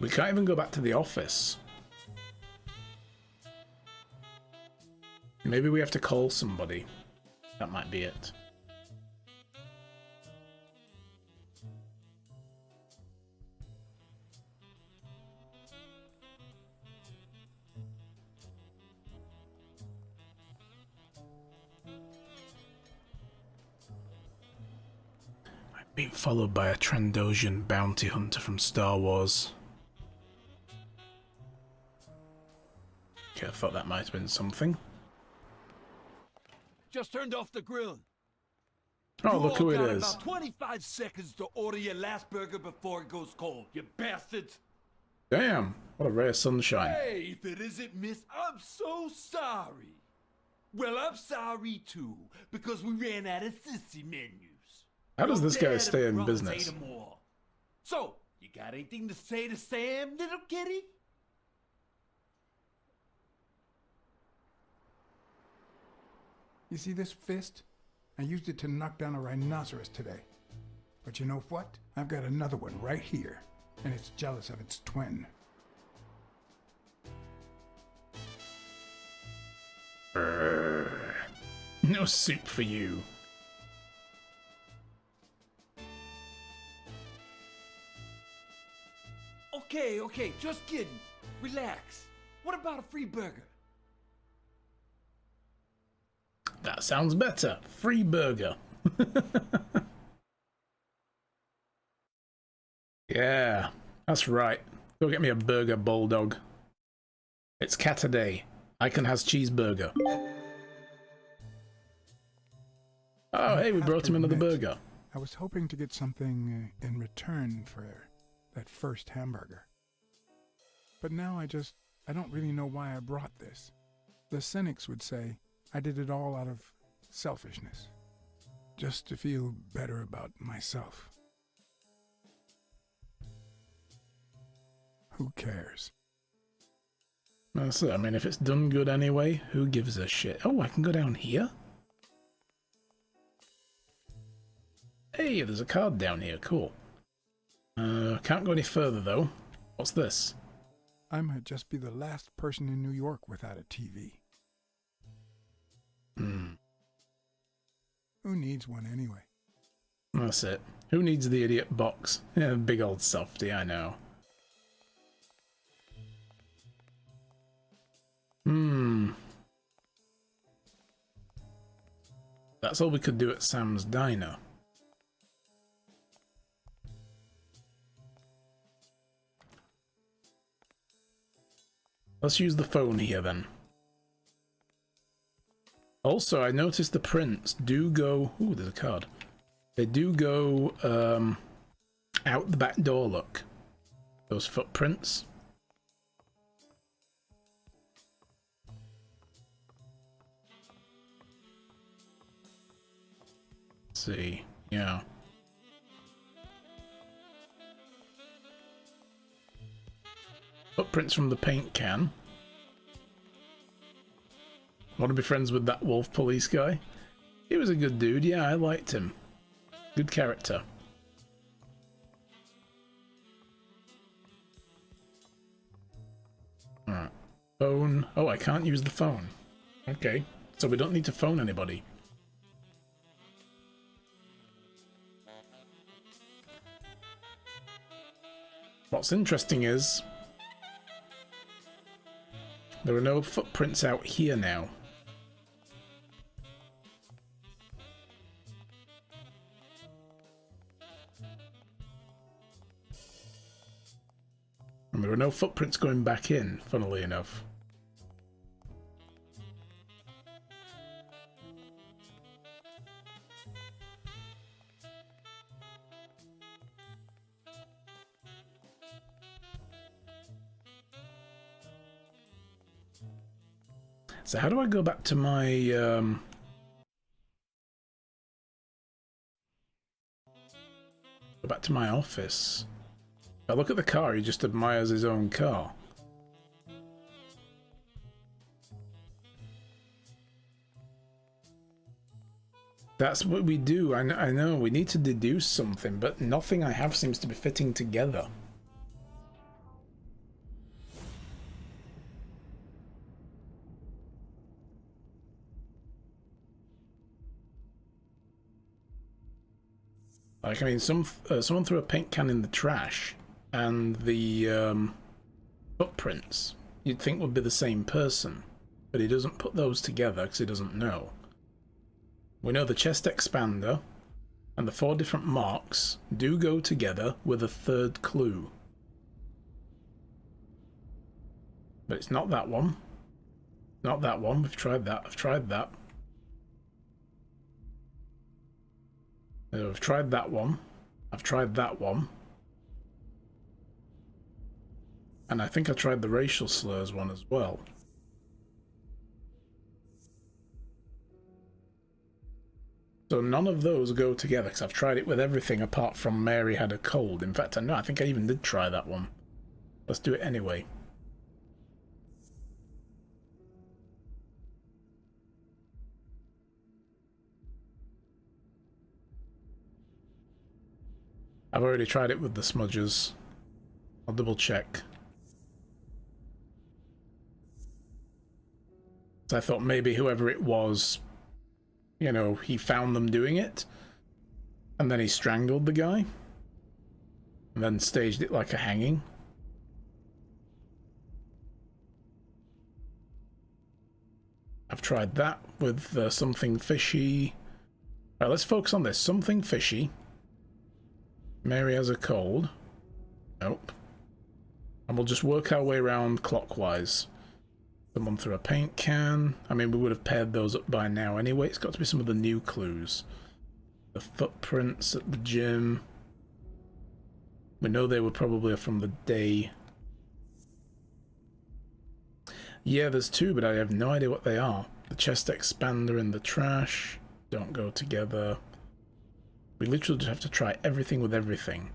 We can't even go back to the office. Maybe we have to call somebody. That might be it. Being followed by a Trandoshan bounty hunter from Star Wars. Okay, I thought that might have been something. Just turned off the grill. Oh, look who it is. About 25 seconds to order your last burger before it goes cold, you bastards. Damn, what a ray of sunshine. Hey, if it isn't Miss, I'm so sorry. Well, I'm sorry too, because we ran out of sissy menus. How does this guy Dad stay in and brothers business? ate 'em all. So, you got anything to say to Sam, little kitty? You see this fist? I used it to knock down a rhinoceros today. But you know what? I've got another one right here, and it's jealous of its twin. No soup for you. Okay, just kidding. Relax. What about a free burger? That sounds better. Free burger. Yeah, that's right. Go get me a burger, Bulldog. It's Catterday. Icon has cheeseburger. Oh, hey, we brought him another burger. I was hoping to get something in return for that first hamburger. But now I don't really know why I brought this. The cynics would say I did it all out of selfishness. Just to feel better about myself. Who cares? That's it. I mean, if it's done good anyway, who gives a shit? Oh, I can go down here? Hey, there's a card down here. Cool. Can't go any further, though. What's this? I might just be the last person in New York without a TV. Who needs one anyway? That's it. Who needs the idiot box? Yeah, big old softy, I know. That's all we could do at Sam's Diner. Let's use the phone here then. Also, I noticed the prints do go... Ooh, there's a card. They do go out the back door, look. Those footprints. Let's see, yeah. Footprints from the paint can. Want to be friends with that wolf police guy? He was a good dude, yeah, I liked him. Good character. Alright. Phone. Oh, I can't use the phone. Okay, so we don't need to phone anybody. What's interesting is there are no footprints out here now. And there are no footprints going back in, funnily enough. So how do I go back to my go back to my office? I look at the car, he just admires his own car. That's what we do. I know, we need to deduce something, but nothing I have seems to be fitting together. Like, I mean, someone threw a paint can in the trash, and the footprints you'd think would be the same person, but he doesn't put those together because he doesn't know. We know the chest expander and the 4 different marks do go together with a third clue. But it's not that one. Not that one. We've tried that. I've tried that. I've tried that one. I've tried that one. And I think I tried the racial slurs one as well. So none of those go together, because I've tried it with everything apart from Mary had a cold. In fact, I think I even did try that one. Let's do it anyway. I've already tried it with the smudges. I'll double check. So I thought maybe whoever it was You know, he found them doing it, and then he strangled the guy, and then staged it like a hanging. I've tried that with something fishy. Alright, let's focus on this. Something fishy. Mary has a cold. Nope. And we'll just work our way around clockwise. Someone threw a paint can. I mean, we would have paired those up by now anyway. It's got to be some of the new clues. The footprints at the gym. We know they were probably from the day. Yeah, there's two, but I have no idea what they are. The chest expander and the trash don't go together. We literally just have to try everything with everything.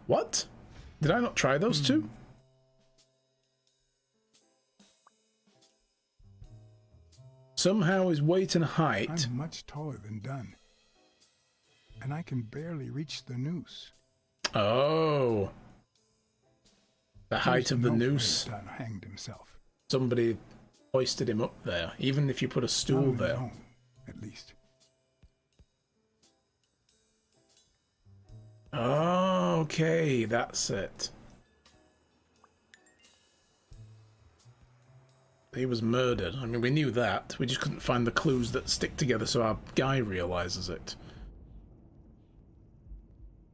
What? Did I not try those two? Somehow his weight and height. I'm much taller than Dunn, and I can barely reach the noose. Oh. The height of the noose. Dunn hanged himself. Somebody hoisted him up there, even if you put a stool Not there. alone, at least. Oh, okay, that's it. He was murdered. I mean, we knew that. We just couldn't find the clues that stick together so our guy realizes it.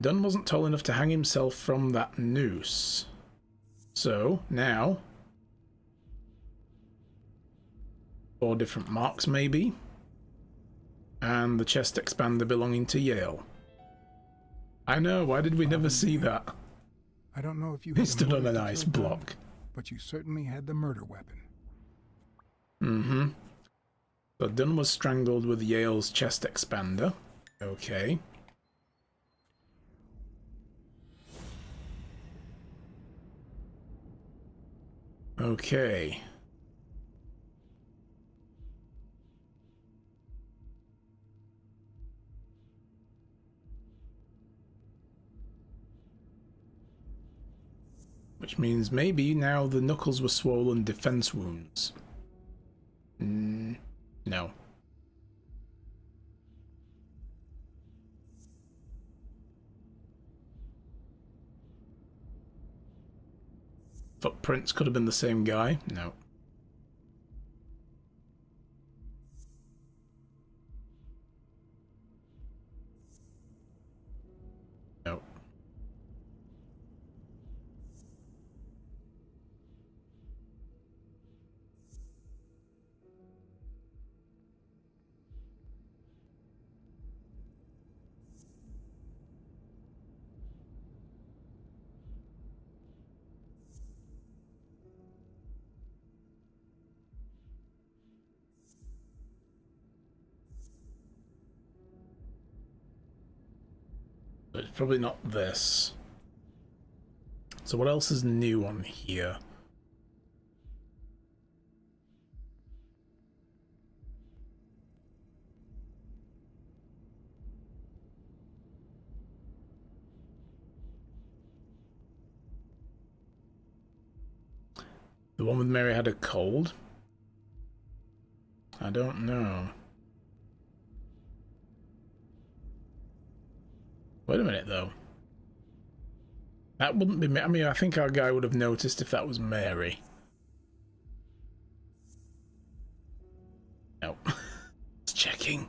Dunn wasn't tall enough to hang himself from that noose. So, now... 4 different marks, maybe? And the chest expander belonging to Yale. I know, why did we never see that? I don't know if you He had the stood on motive an to ice kill Dunn, block. but you certainly had the murder weapon. Mm-hmm. So Dunn was strangled with Yale's chest expander. Okay. Okay. Which means maybe now the knuckles were swollen defense wounds. No. Footprints could have been the same guy. No. No. But it's probably not this. So what else is new on here? The one with Mary had a cold? I don't know. Wait a minute, though. That wouldn't be... I mean, I think our guy would have noticed if that was Mary. No. It's checking.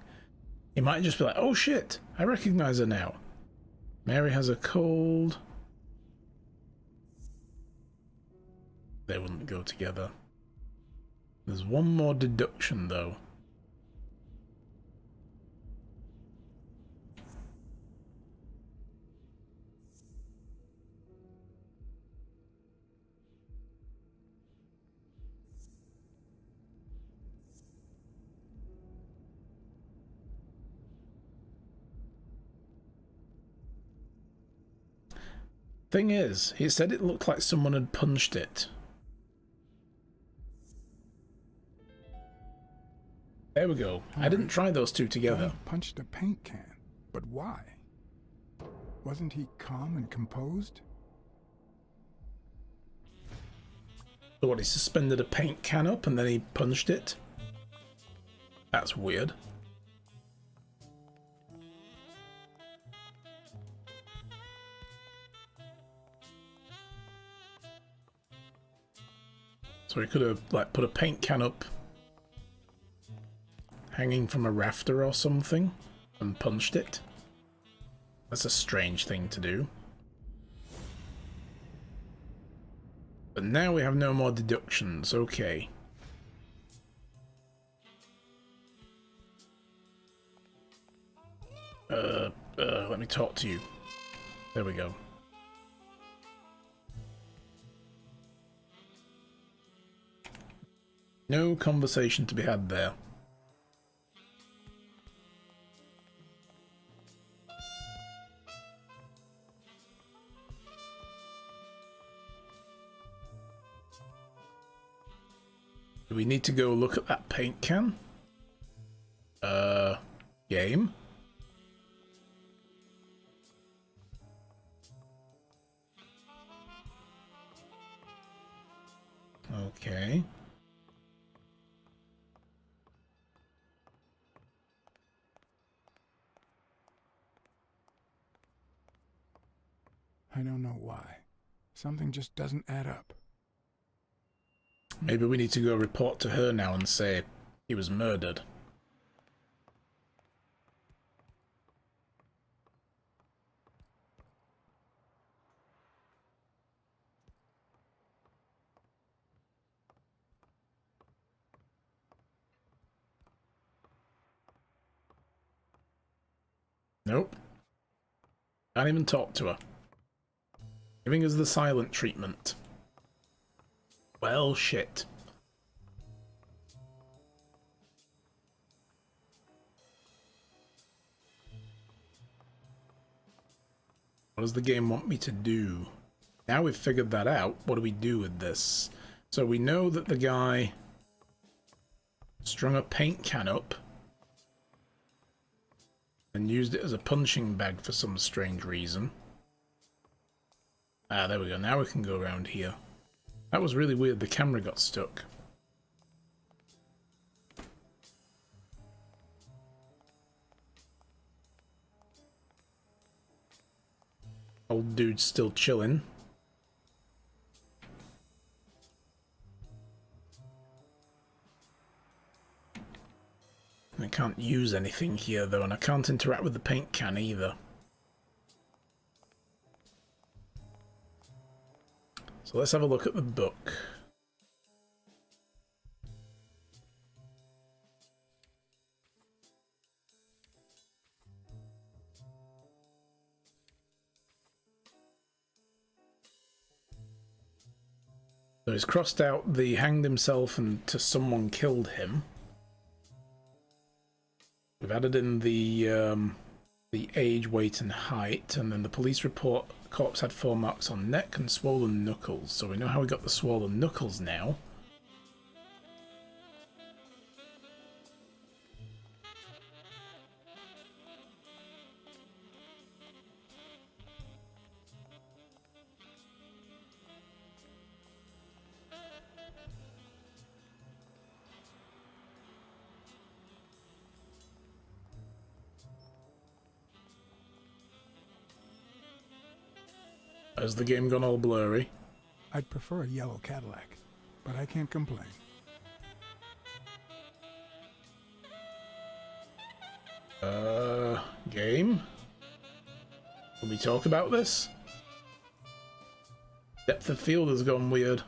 He might just be like, oh shit, I recognize her now. Mary has a cold. They wouldn't go together. There's one more deduction, though. Thing is, he said it looked like someone had punched it. There we go. I didn't try those two together. Guy punched a paint can, but why? Wasn't he calm and composed? So what, he suspended a paint can up and then he punched it? That's weird. So he could have, like, put a paint can up hanging from a rafter or something and punched it. That's a strange thing to do. But now we have no more deductions. Okay. Let me talk to you. There we go. No conversation to be had there. Do we need to go look at that paint can? Game? Okay. I don't know why. Something just doesn't add up. Maybe we need to go report to her now and say he was murdered. Nope. Can't even talk to her. Giving us the silent treatment. Well, shit. What does the game want me to do? Now we've figured that out, what do we do with this? So we know that the guy strung a paint can up and used it as a punching bag for some strange reason. Ah, there we go. Now we can go around here. That was really weird. The camera got stuck. Old dude's still chilling. I can't use anything here though, and I can't interact with the paint can either. So let's have a look at the book. So he's crossed out the hanged himself and to someone killed him. We've added in the age, weight and height, and then the police report corpse had 4 marks on neck and swollen knuckles. So we know how we got the swollen knuckles now. Has the game gone all blurry? I'd prefer a yellow Cadillac, but I can't complain. Game? Can we talk about this? Depth of field has gone weird.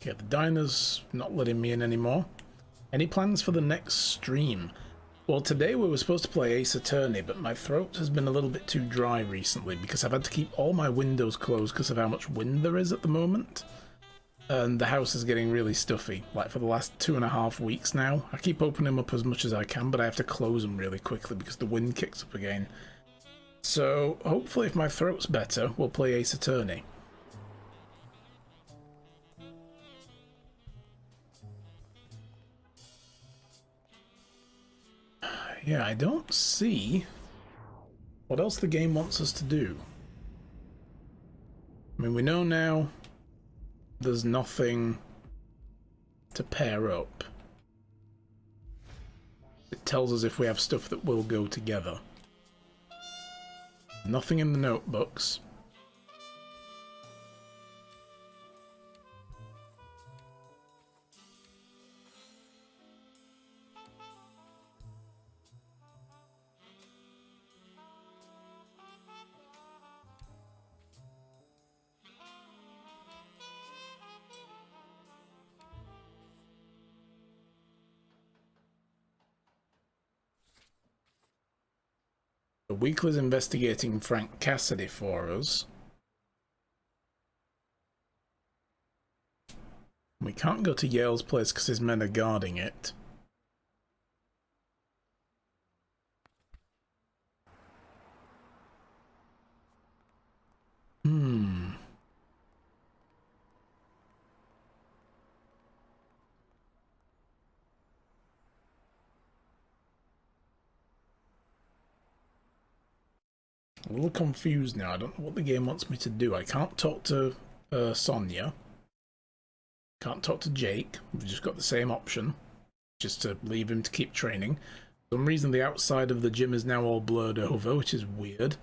Okay, the diner's not letting me in anymore. Any plans for the next stream? Well, today we were supposed to play Ace Attorney, but my throat has been a little bit too dry recently because I've had to keep all my windows closed because of how much wind there is at the moment. And the house is getting really stuffy, like for the last 2.5 weeks now. I keep opening them up as much as I can, but I have to close them really quickly because the wind kicks up again. So, hopefully if my throat's better, we'll play Ace Attorney. Yeah, I don't see what else the game wants us to do. I mean, we know now there's nothing to pair up. It tells us if we have stuff that will go together. Nothing in the notebooks. The Weekly's investigating Frank Cassidy for us. We can't go to Yale's place because his men are guarding it. A little confused now. I don't know what the game wants me to do. I can't talk to Sonia. Can't talk to Jake. We've just got the same option. Just to leave him to keep training. For some reason the outside of the gym is now all blurred over, which is weird.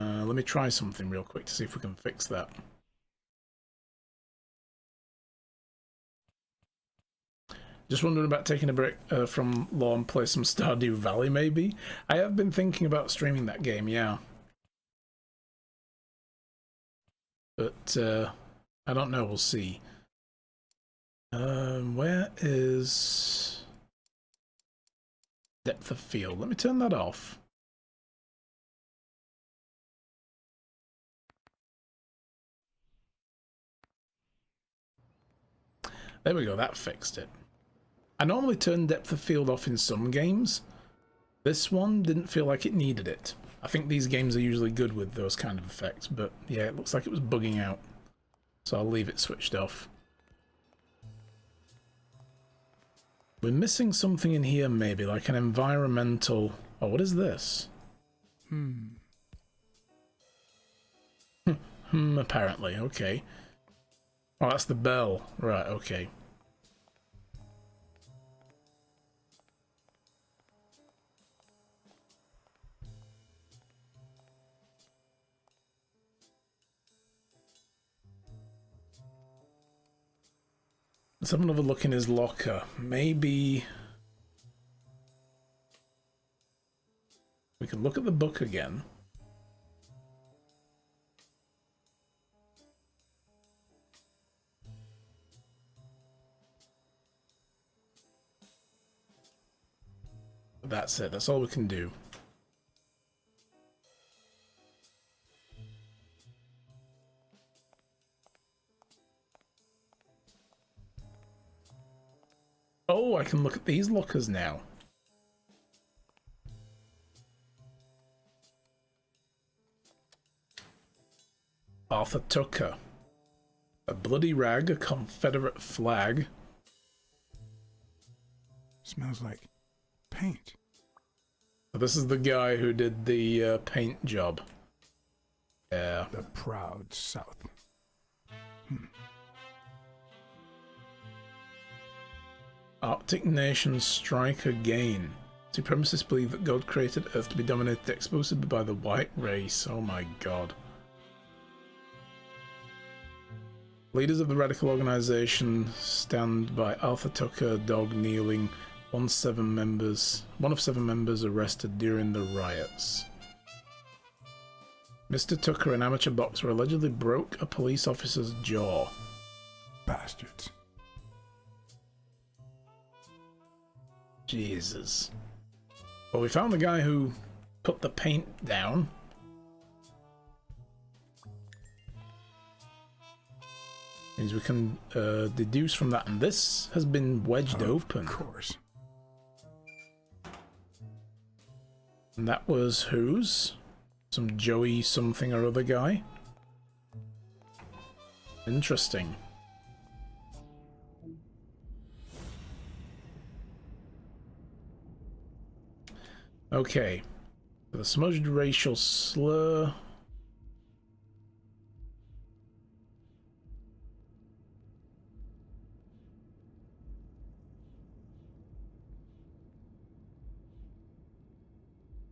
Let me try something real quick to see if we can fix that. Just wondering about taking a break from law and play some Stardew Valley, maybe? I have been thinking about streaming that game, yeah. But, I don't know, we'll see. Where is depth of field? Let me turn that off. There we go, that fixed it. I normally turn depth of field off in some games. This one didn't feel like it needed it. I think these games are usually good with those kind of effects, but yeah, it looks like it was bugging out. So I'll leave it switched off. We're missing something in here maybe, like an environmental... Oh, what is this? Apparently, okay. Oh, that's the bell. Right, okay. Let's have another look in his locker. Maybe we can look at the book again. That's it. That's all we can do. Oh, I can look at these lockers now. Arthur Tucker. A bloody rag, a Confederate flag. Smells like paint. This is the guy who did the paint job. Yeah. The proud South. Arctic nations strike again. Supremacists believe that God created Earth to be dominated exclusively by the white race. Oh my god. Leaders of the radical organization stand by Arthur Tucker, dog kneeling. One of 7 members arrested during the riots. Mr. Tucker, an amateur boxer, allegedly broke a police officer's jaw. Bad. bastards. Jesus. Well, we found the guy who put the paint down. Means we can deduce from that, and this has been wedged open. Of course. And that was whose? Some Joey something or other guy? Interesting. Okay. For the smudged racial slur.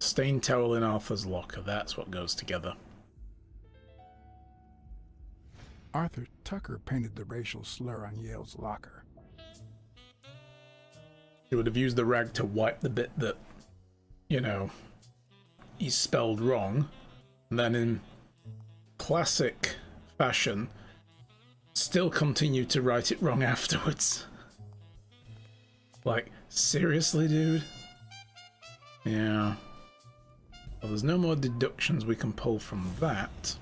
Stained towel in Arthur's locker. That's what goes together. Arthur Tucker painted the racial slur on Yale's locker. He would have used the rag to wipe the bit that, you know, he spelled wrong. And then in classic fashion, still continued to write it wrong afterwards. Like, seriously, dude? Yeah. Well, there's no more deductions we can pull from that.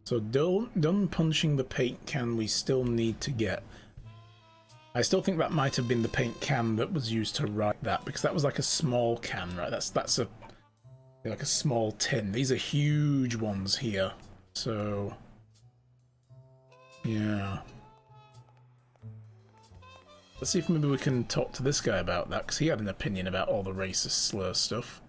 So done punching the paint can we still need to get. I still think that might have been the paint can that was used to write that, because that was like a small can, right? That's a like a small tin. These are huge ones here. So yeah. Let's see if maybe we can talk to this guy about that, because he had an opinion about all the racist slur stuff.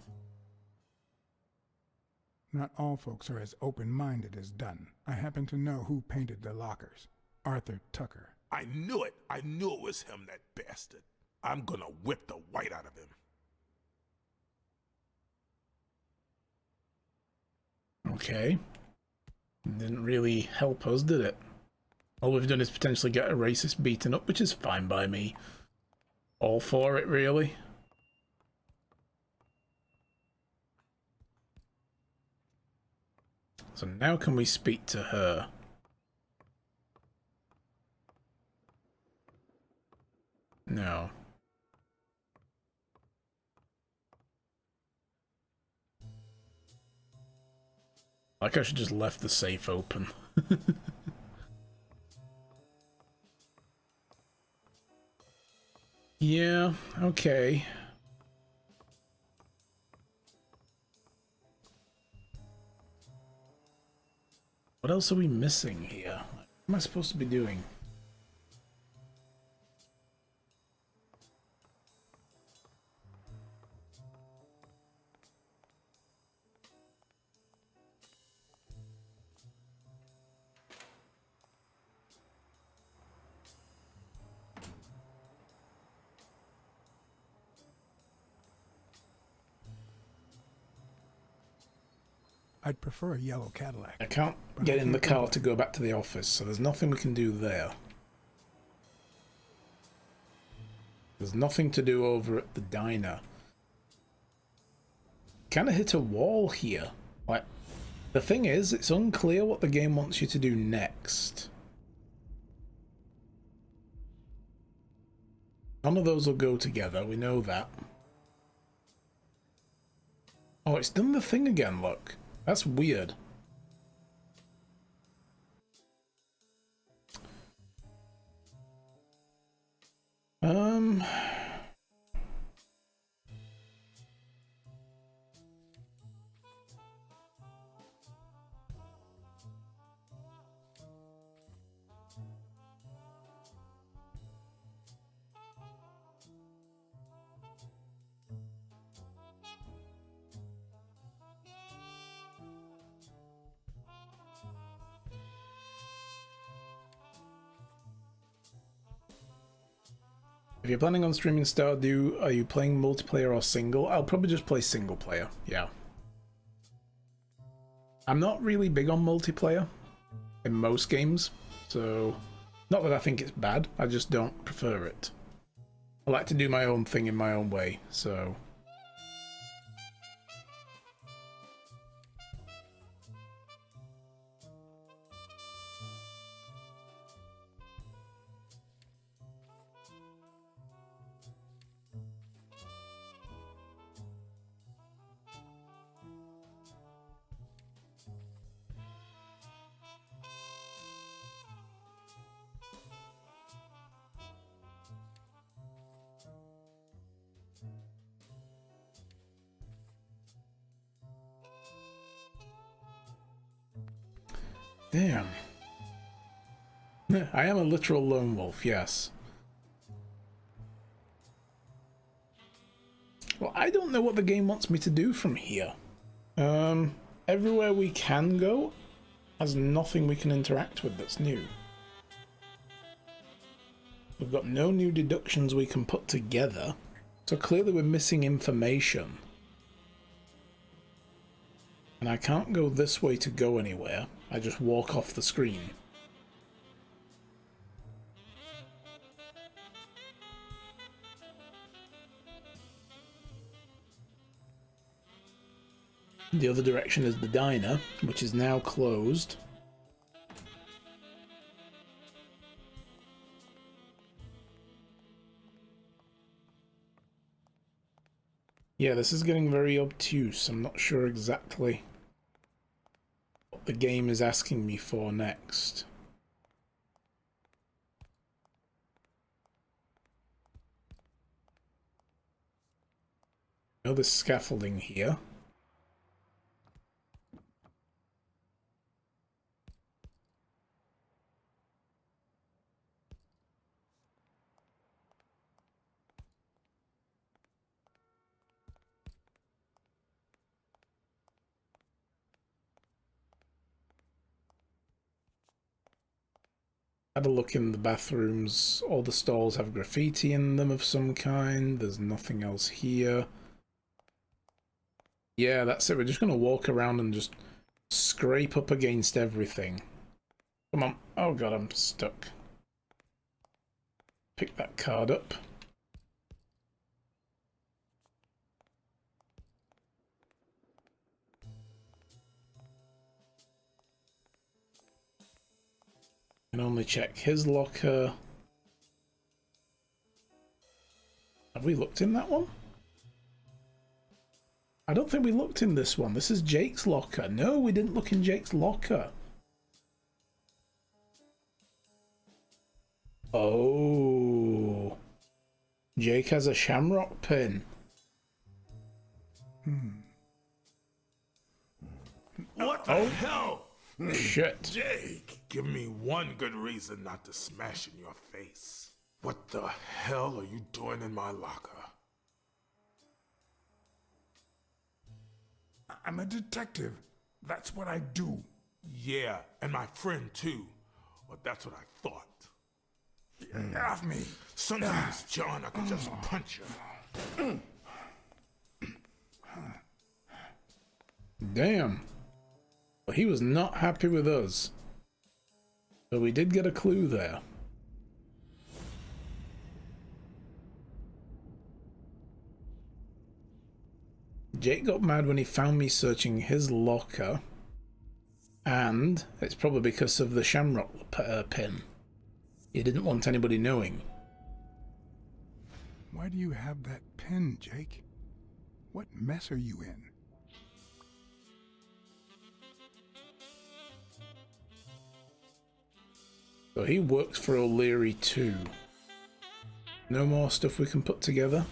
Not all folks are as open-minded as Dunn. I happen to know who painted the lockers. Arthur Tucker. I knew it. I knew it was him, that bastard. I'm gonna whip the white out of him. Okay. Didn't really help us, did it? All we've done is potentially get a racist beaten up, which is fine by me. All for it, really. So now can we speak to her? No. Like I should just left the safe open. Yeah, okay. What else are we missing here? What am I supposed to be doing? I'd prefer a yellow Cadillac. I can't get in the car to go back to the office, so there's nothing we can do there. There's nothing to do over at the diner. Kind of hit a wall here. Like, the thing is, it's unclear what the game wants you to do next. None of those will go together, we know that. Oh, it's done the thing again, look. That's weird. If you're planning on streaming Stardew, are you playing multiplayer or single? I'll probably just play single player, yeah. I'm not really big on multiplayer in most games, so not that I think it's bad, I just don't prefer it. I like to do my own thing in my own way, so Damn. I am a literal lone wolf, yes. Well, I don't know what the game wants me to do from here. Everywhere we can go has nothing we can interact with that's new. We've got no new deductions we can put together, so clearly we're missing information. And I can't go this way to go anywhere. I just walk off the screen. The other direction is the diner, which is now closed. Yeah, this is getting very obtuse. I'm not sure exactly what the game is asking me for next. I know there's scaffolding here. Had a look in the bathrooms. All the stalls have graffiti in them of some kind. There's nothing else here. Yeah, that's it. We're just going to walk around and just scrape up against everything. Come on. Oh god, I'm stuck. Pick that card up. Can only check his locker. Have we looked in that one? I don't think we looked in this one. This is Jake's locker. No, we didn't look in Jake's locker. Oh. Jake has a shamrock pin. What the hell? Shit. Jake, give me one good reason not to smash in your face. What the hell are you doing in my locker? I'm a detective. That's what I do. Yeah, and my friend too. Well, that's what I thought. Get off me. Sometimes, John, I could just punch you. Damn. Well, he was not happy with us. But we did get a clue there. Jake got mad when he found me searching his locker. And it's probably because of the shamrock pin. He didn't want anybody knowing. Why do you have that pin, Jake? What mess are you in? So he works for O'Leary too. No more stuff we can put together.